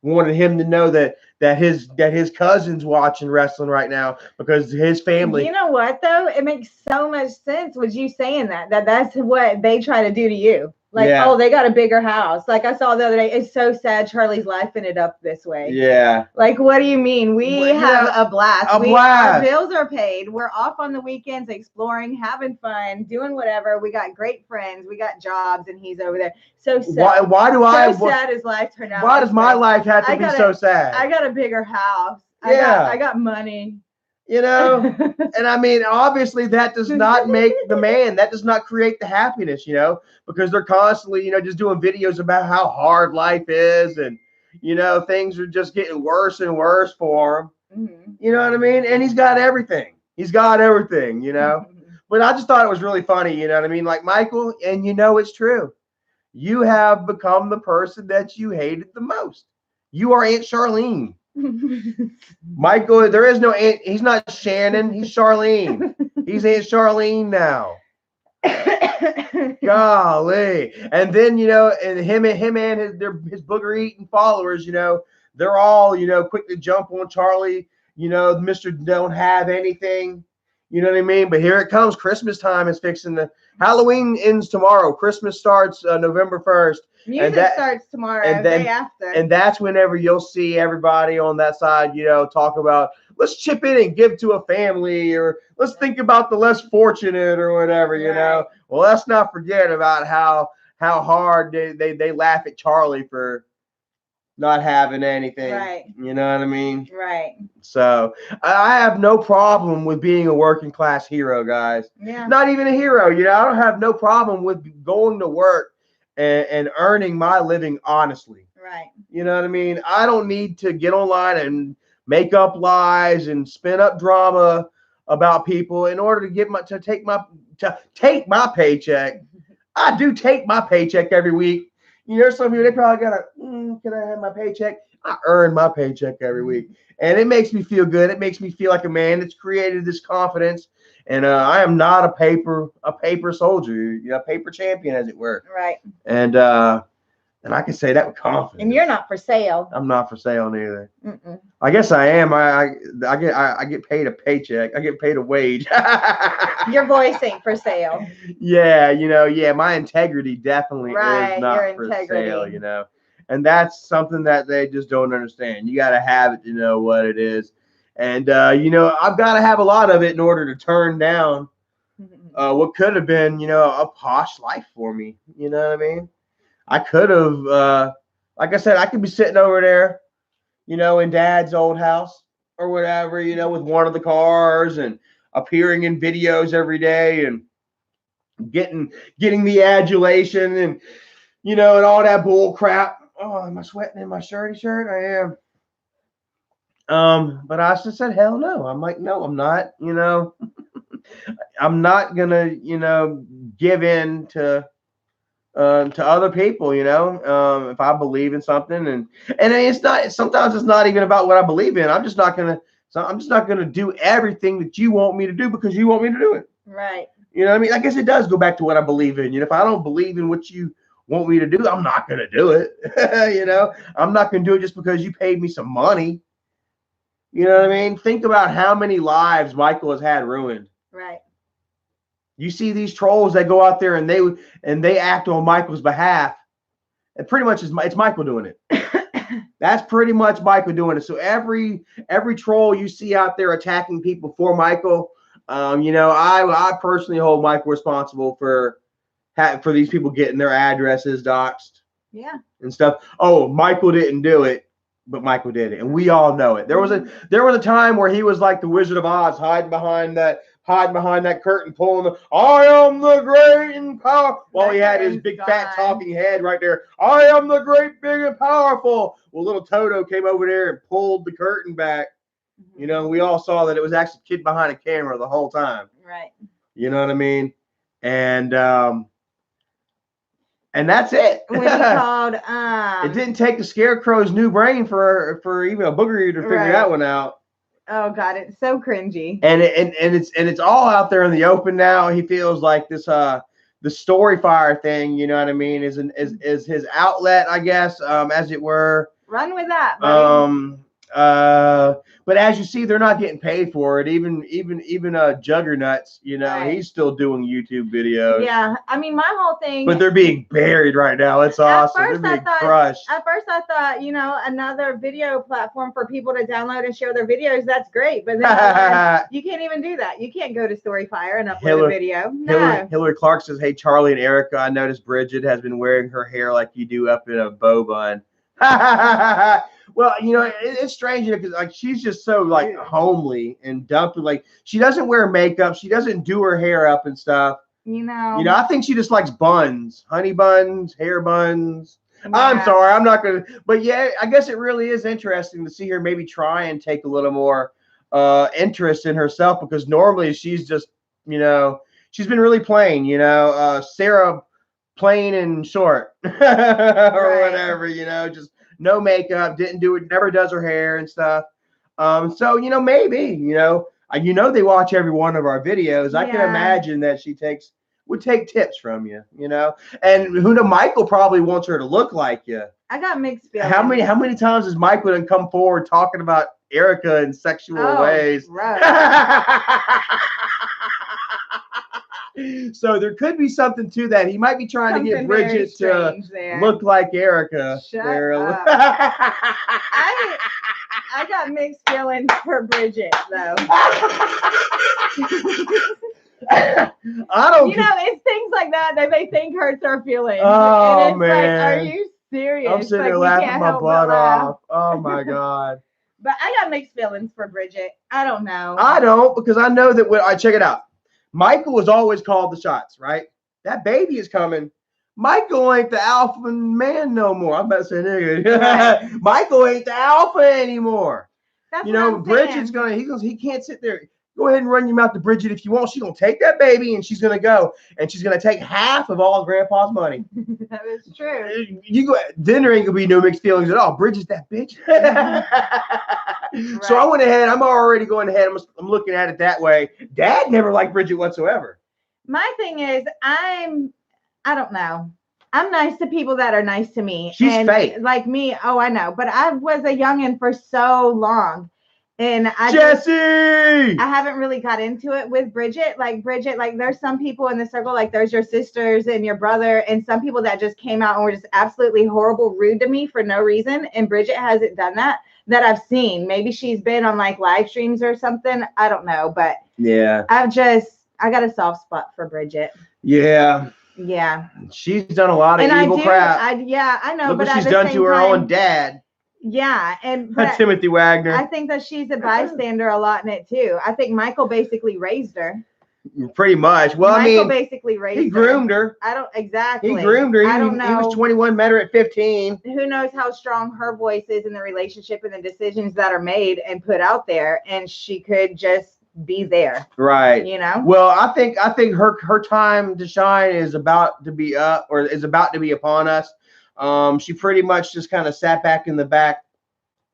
Wanted him to know that his cousin's watching wrestling right now because his family. You know what though? It makes so much sense with you saying that's what they try to do to you. Like, oh, they got a bigger house. Like I saw the other day. It's so sad Charlie's life ended up this way. Yeah. Like, what do you mean? We have a blast. Our bills are paid. We're off on the weekends exploring, having fun, doing whatever. We got great friends. We got jobs, and he's over there. So sad. Sad his life turned out. Why does my life have to be so sad? I got a bigger house. I got money. And I mean, obviously that does not make the man, that does not create the happiness, because they're constantly, just doing videos about how hard life is and, things are just getting worse and worse for him. Mm-hmm. You know what I mean? And he's got everything. But I just thought it was really funny, you know what I mean? Like Michael, and it's true. You have become the person that you hated the most. You are Aunt Charlene. Michael, there is no Aunt. He's not Shannon. He's Charlene. He's Aunt Charlene now. Golly. And then and him and his booger eating followers, they're all quick to jump on Charlie. Mr. Don't Have Anything. You know what I mean? But here it comes. Christmas time is fixing the. Halloween ends tomorrow. Christmas starts November 1st. Music starts tomorrow, day after. And that's whenever you'll see everybody on that side, talk about, let's chip in and give to a family, or let's think about the less fortunate or whatever, Well, let's not forget about how hard they laugh at Charlie for not having anything. Right. You know what I mean? Right. So I have no problem with being a working class hero, guys. Yeah. Not even a hero. I don't have no problem with going to work and earning my living honestly. Right. You know what I mean? I don't need to get online and make up lies and spin up drama about people in order to take my paycheck. I do take my paycheck every week. Some people, they probably got can I have my paycheck? I earn my paycheck every week. And it makes me feel good. It makes me feel like a man that's created this confidence. And I am not a paper soldier, a paper champion, as it were. Right. And I can say that with confidence. And you're not for sale. I'm not for sale neither. Mm-mm. I guess I am. I get paid a paycheck. I get paid a wage. Your voice ain't for sale. Yeah, my integrity definitely is not for sale, And that's something that they just don't understand. You got to have it to know what it is. And, I've got to have a lot of it in order to turn down what could have been, a posh life for me. You know what I mean? I could have, like I said, I could be sitting over there, in Dad's old house or whatever, with one of the cars and appearing in videos every day and getting the adulation and, and all that bull crap. Oh, am I sweating in my shirty shirt? I am. But I just said, hell no. I'm like, no, I'm not, I'm not gonna, give in to other people, if I believe in something and sometimes it's not even about what I believe in. I'm just not gonna So I'm just not going to do everything that you want me to do because you want me to do it. Right. You know what I mean? I guess it does go back to what I believe in. You know, if I don't believe in what you want me to do, I'm not going to do it. You know, I'm not going to do it just because you paid me some money. You know what I mean? Think about how many lives Michael has had ruined. Right. You see these trolls that go out there and they act on Michael's behalf. And pretty much it's Michael doing it. That's pretty much Michael doing it. So every troll you see out there attacking people for Michael, you know, I personally hold Michael responsible for these people getting their addresses doxxed. Yeah. And stuff. Oh, Michael didn't do it, but Michael did it, and we all know it. There was a time where he was like the Wizard of Oz, hiding behind that curtain, pulling the "I am the great and powerful." While he had his big fat talking head right there. I am the great, big, and powerful. Well, little Toto came over there and pulled the curtain back. You know, we all saw that it was actually a kid behind a camera the whole time. Right. You know what I mean? And that's it. When he called, it didn't take the Scarecrow's new brain for even a booger to figure that one out. Oh God, it's so cringy. And it's all out there in the open now. He feels like this the Storyfire thing, you know what I mean, is his outlet, I guess, as it were. Run with that, buddy. But as you see, they're not getting paid for it. Even Juggernauts, you know, he's still doing YouTube videos. Yeah, I mean, my whole thing. But they're being buried right now. It's awesome. They're being crushed. At first, I thought, you know, another video platform for people to download and share their videos. That's great, but then you can't even do that. You can't go to Storyfire and upload a video. No. Hillary Clark says, "Hey, Charlie and Erica, I noticed Bridget has been wearing her hair like you do up in a bow bun." Well, you know, it's strange because like she's just so like homely and dumpy. Like she doesn't wear makeup, she doesn't do her hair up and stuff. You know, I think she just likes buns, honey buns, hair buns. Yeah. I'm sorry, I'm not gonna. But yeah, I guess it really is interesting to see her maybe try and take a little more interest in herself, because normally she's just, you know, she's been really plain. You know, Sarah, plain and short or whatever. You know, just. No makeup, didn't do it, never does her hair and stuff. So, you know, maybe, you know, they watch every one of our videos. I can imagine that she would take tips from you, you know. And who knows, Michael probably wants her to look like you. I got mixed feelings. How many times has Michael done come forward talking about Erica in sexual ways? Right. So there could be something to that. He might be trying to get Bridget to look like Erica. Shut up. I got mixed feelings for Bridget, though. I don't. You know, it's things like that they think hurts our feelings. Oh, and it's man. Like, are you serious? I'm sitting there laughing my butt off. Oh my God. But I got mixed feelings for Bridget. I don't know. I don't, because I know that when I check it out. Michael has always called the shots, right? That baby is coming. Michael ain't the alpha man no more. I'm about to say nigga. Right. Michael ain't the alpha anymore. That's you know, Bridget's gonna. He can't sit there. Go ahead and run your mouth to Bridget if you want. She's gonna take that baby and she's gonna go and she's gonna take half of all of Grandpa's money. That is true. You go. Then there ain't gonna be no mixed feelings at all. Bridget's that bitch. Right. So I went ahead. I'm already going ahead. I'm looking at it that way. Dad never liked Bridget whatsoever. My thing is, I don't know. I'm nice to people that are nice to me. She's fake. Like me. Oh, I know. But I was a youngin' for so long. And Jesse! I haven't really got into it with Bridget. Like there's some people in the circle, like there's your sisters and your brother, and some people that just came out and were just absolutely horrible, rude to me for no reason. And Bridget hasn't done that I've seen. Maybe she's been on like live streams or something. I don't know. But yeah, I got a soft spot for Bridget. Yeah. Yeah. She's done a lot of evil crap. I know. Look but what she's done to her own dad. Yeah, Timothy Wagner. I think that she's a bystander a lot in it too. I think Michael basically raised her. Pretty much. Well, Michael basically raised her. He groomed her. I don't exactly. He groomed her. I don't know. He was 21, met her at 15. Who knows how strong her voice is in the relationship and the decisions that are made and put out there, and she could just be there. Right. You know. Well, I think her time to shine is about to be up, or is about to be upon us. She pretty much just kind of sat back in the back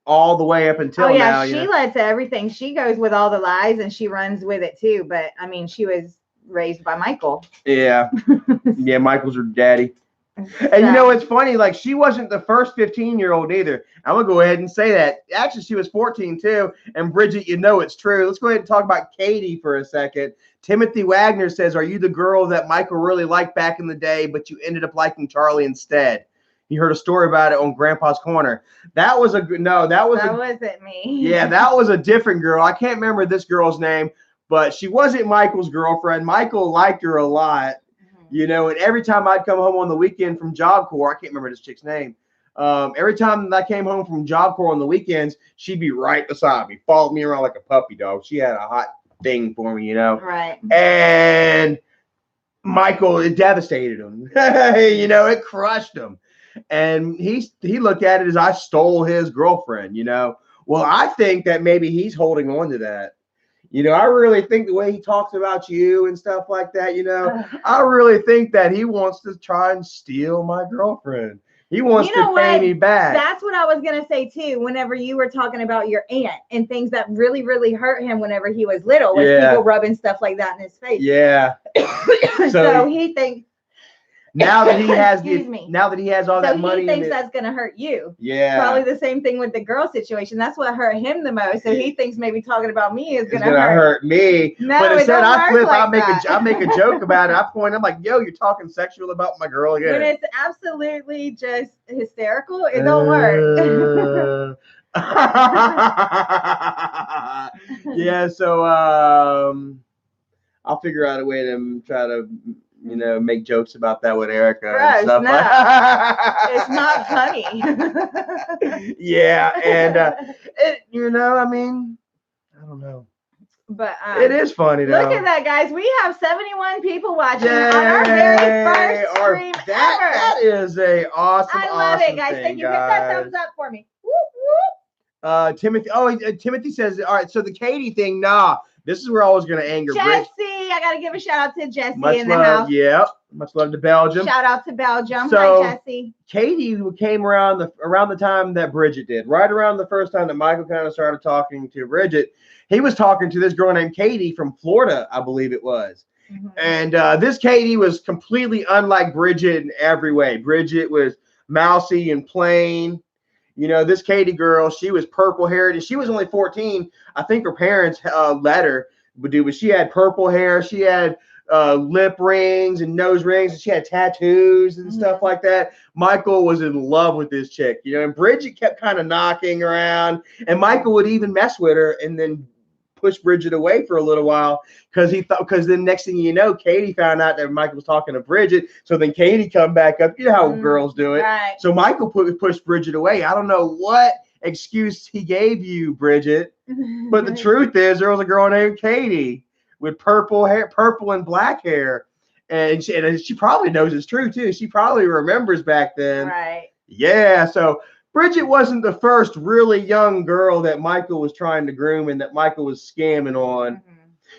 all the way up until now. She lets everything. She goes with all the lies and she runs with it too. But I mean, she was raised by Michael. Yeah. Yeah, Michael's her daddy. And you know, it's funny, like she wasn't the first 15-year-old either. I'm gonna go ahead and say that. Actually, she was 14 too. And Bridget, you know it's true. Let's go ahead and talk about Katie for a second. Timothy Wagner says, "Are you the girl that Michael really liked back in the day, but you ended up liking Charlie instead?" He heard a story about it on Grandpa's Corner. That was a good that wasn't me. Yeah, that was a different girl. I can't remember this girl's name, but she wasn't Michael's girlfriend. Michael liked her a lot. You know, and every time I'd come home on the weekend from Job Corps, I can't remember this chick's name. Every time I came home from Job Corps on the weekends, she'd be right beside me, followed me around like a puppy dog. She had a hot thing for me, you know. Right. And Michael, it devastated him. You know, it crushed him. And he looked at it as I stole his girlfriend, you know. Well, I think that maybe he's holding on to that. You know, I really think the way he talks about you and stuff like that, you know, I really think that he wants to try and steal my girlfriend. He wants to pay me back. That's what I was going to say, too, whenever you were talking about your aunt and things that really, really hurt him whenever he was little, was people rubbing stuff like that in his face. Yeah. So he thinks. Now that he has all that money, he thinks that's gonna hurt you. Yeah, probably the same thing with the girl situation. That's what hurt him the most. So he thinks maybe talking about me is gonna hurt me. No, but instead I flip. Like I make a joke about it. I point. I'm like, yo, you're talking sexual about my girl again. When it's absolutely just hysterical, it don't work. Yeah. So I'll figure out a way to try to, you know, make jokes about that with Erica and stuff. It's not funny. Yeah, and you know, I mean, I don't know, but it is funny though. Look at that, guys! We have 71 people watching on our very first stream ever. That is a awesome. I love it, guys. Thank you. Hit that thumbs up for me. Whoop, whoop. Timothy. Oh, Timothy says, all right. So the Katie thing, nah. This is where I was going to anger Jesse. I got to give a shout out to Jesse in the house. Yeah. Much love to Belgium. Shout out to Belgium. So, hi, Jesse. Katie came around the time that Bridget did. Right around the first time that Michael kind of started talking to Bridget. He was talking to this girl named Katie from Florida, I believe it was. Mm-hmm. And this Katie was completely unlike Bridget in every way. Bridget was mousy and plain. You know, this Katie girl, she was purple haired and she was only 14. I think her parents let her do, but she had purple hair. She had lip rings and nose rings, and she had tattoos and stuff like that. Michael was in love with this chick, you know, and Bridget kept kind of knocking around, and Michael would even mess with her and then push Bridget away for a little while because then next thing you know, Katie found out that Michael was talking to Bridget. So then Katie come back up. You know how girls do it. Right. So Michael pushed Bridget away. I don't know what excuse he gave you, Bridget, but the truth is there was a girl named Katie with purple and black hair, and she probably knows it's true too. She probably remembers back then. Right. Yeah. So Bridget wasn't the first really young girl that Michael was trying to groom and that Michael was scamming on. Mm-hmm.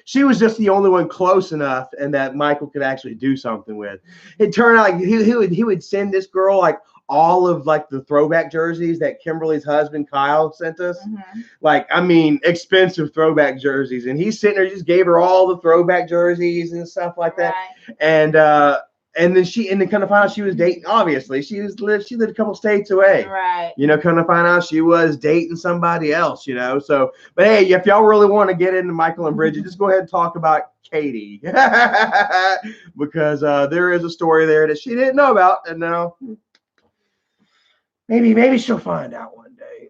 She was just the only one close enough and that Michael could actually do something with. It turned out like he would send this girl like all of like the throwback jerseys that Kimberly's husband Kyle sent us. Mm-hmm. Like, I mean, expensive throwback jerseys. And he's sitting there, just gave her all the throwback jerseys and stuff like that. And then kind of found out she was dating. Obviously, she lived a couple states away. Right. You know, kind of find out she was dating somebody else. You know, so but hey, if y'all really want to get into Michael and Bridget, just go ahead and talk about Katie because there is a story there that she didn't know about, and now maybe she'll find out one day.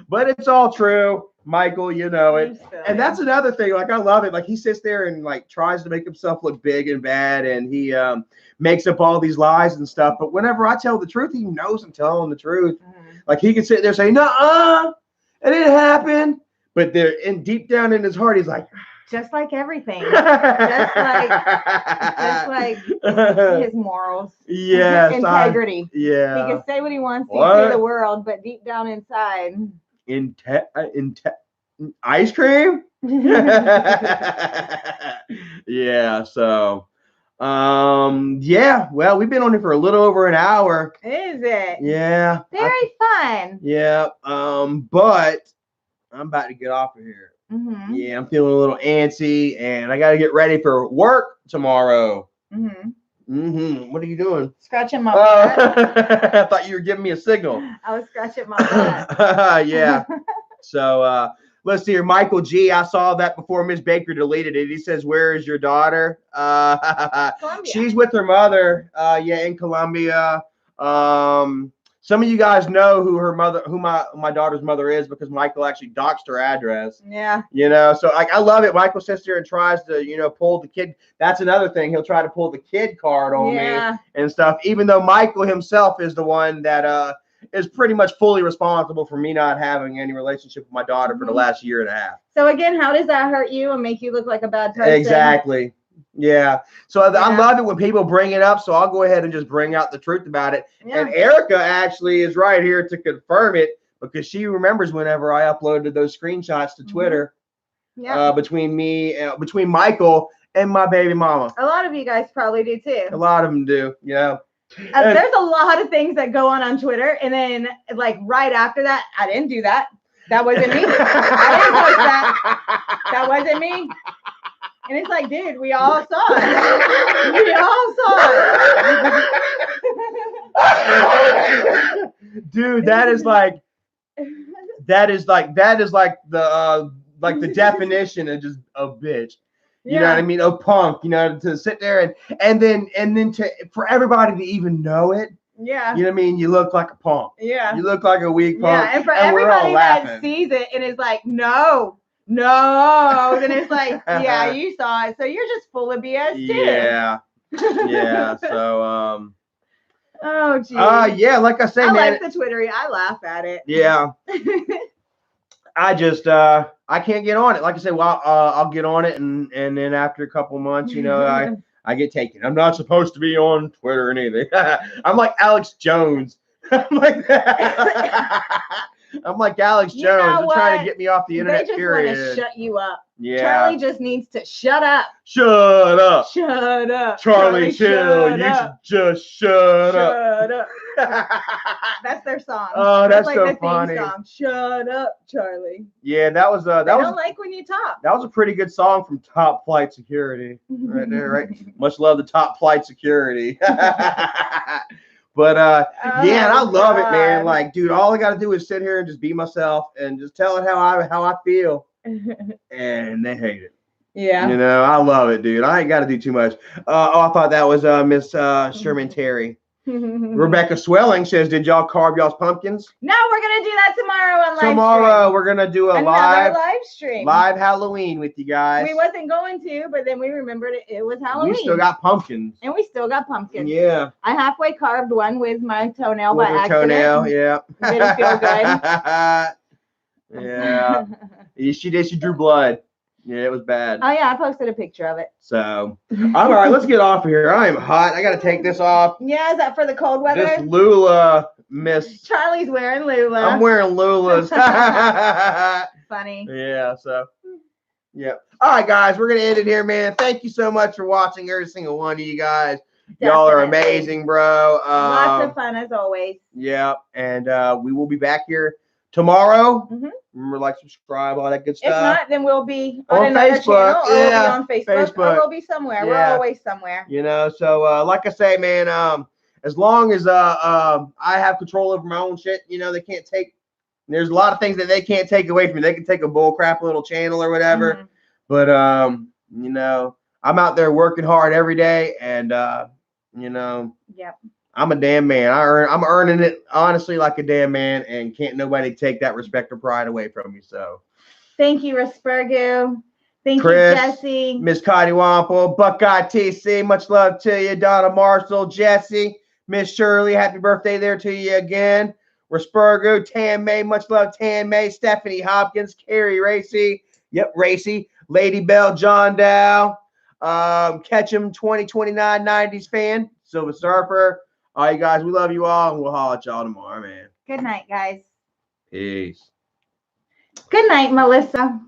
But it's all true. Michael, you know it. And that's another thing. Like, I love it. Like, he sits there and like tries to make himself look big and bad, and he makes up all these lies and stuff. But whenever I tell the truth, he knows I'm telling the truth. Mm-hmm. Like, he can sit there and say, "Nuh-uh, it didn't happen." But deep down in his heart, he's like, just like everything. just like his morals. Yes. Integrity. He can say what he wants to the world, but deep down inside. Ice cream? Yeah, so Yeah. Well, we've been on here for a little over an hour. Is it? Yeah. Very fun. Yeah. But I'm about to get off of here. Mm-hmm. Yeah, I'm feeling a little antsy, and I got to get ready for work tomorrow. Mm-hmm. Mm-hmm. What are you doing? Scratching my butt. I thought you were giving me a signal. I was scratching my butt. Yeah. So let's see here. Michael G. I saw that before Miss Baker deleted it. He says, "Where is your daughter?" She's with her mother. Yeah, in Colombia. Some of you guys know who my daughter's mother is because Michael actually doxed her address. Yeah. You know, so I love it. Michael sits there and tries to, pull the kid. That's another thing. He'll try to pull the kid card on me and stuff, even though Michael himself is the one that is pretty much fully responsible for me not having any relationship with my daughter for the last year and a half. So again, how does that hurt you and make you look like a bad person? Exactly. Yeah. So I love it when people bring it up. So I'll go ahead and just bring out the truth about it. Yeah. And Erica actually is right here to confirm it because she remembers whenever I uploaded those screenshots to Twitter. Yeah. Between Michael and my baby mama. A lot of you guys probably do too. A lot of them do. Yeah. There's a lot of things that go on Twitter, and then like right after that, I didn't do that. That wasn't me. I didn't post that. That wasn't me. And it's like, dude, we all saw it. We all saw it. Dude, that is like the definition of just a bitch. You know what I mean? A punk, to sit there and then for everybody to even know it. Yeah. You know what I mean? You look like a punk. Yeah. You look like a weak punk. Yeah, and for everybody that sees it and is like, no, then it's like, yeah, you saw it. So you're just full of BS too. Yeah. Yeah. So oh geez. Yeah, like I say, I man. like the Twittery. I laugh at it. Yeah. I just I can't get on it. Like I said, well, I'll get on it and then after a couple months, I get taken. I'm not supposed to be on Twitter or anything. I'm like Alex Jones. I'm like Alex Jones. They're trying to get me off the internet. They just want to shut you up. Yeah. Charlie just needs to shut up. Shut up. Shut up. Charlie Chill. You should just shut up. Shut up. That's their song. Oh, that's like so the funny. Theme song. Shut up, Charlie. Yeah, that was I don't like when you talk. That was a pretty good song from Top Flight Security, right there, right? Much love to Top Flight Security. But yeah, and I love it, man. Like, dude, all I gotta do is sit here and just be myself and just tell it how I feel, and they hate it. Yeah. I love it, dude. I ain't got to do too much. I thought that was Miss Sherman Terry. Rebecca Swelling says, "Did y'all carve y'all's pumpkins?" No, we're gonna do that tomorrow on live. Tomorrow we're gonna do another live stream, live Halloween with you guys. We wasn't going to, but then we remembered it was Halloween. We still got pumpkins. And we still got pumpkins. Yeah. I halfway carved one with my toenail by accident. Toenail, yeah. Didn't feel good. Yeah. She did. She drew blood. Yeah, it was bad. Oh yeah, I posted a picture of it. So, all right, let's get off of here. I am hot. I got to take this off. Yeah, is that for the cold weather? This Lula, Miss. Charlie's wearing Lula. I'm wearing Lulas. Funny. Yeah. So, yeah. All right, guys, we're gonna end it here, man. Thank you so much for watching, every single one of you guys. Definitely. Y'all are amazing, bro. Lots of fun as always. Yeah, and we will be back here tomorrow. Remember, like, subscribe, all that good stuff. If not, then we'll be on another Facebook. channel, or we'll be on Facebook. Or we'll be somewhere. Yeah. We're always somewhere. So like I say, man, as long as I have control over my own shit, they can't take. There's a lot of things that they can't take away from me. They can take a bull crap little channel or whatever, but I'm out there working hard every day, and Yep. I'm a damn man. I'm earning it honestly like a damn man, and can't nobody take that respect or pride away from me. So, thank you, Raspergu. Thank Chris, you, Jesse. Miss Cottywample, Buckeye TC. Much love to you, Donna Marshall, Jesse, Miss Shirley. Happy birthday there to you again. Raspergu, Tan May. Much love, Tan May. Stephanie Hopkins, Carrie Racy. Yep, Racy. Lady Bell, John Dow. Ketchum 2029 90s fan. Silver Surfer. All right, guys, we love you all, and we'll holler at y'all tomorrow, man. Good night, guys. Peace. Good night, Melissa.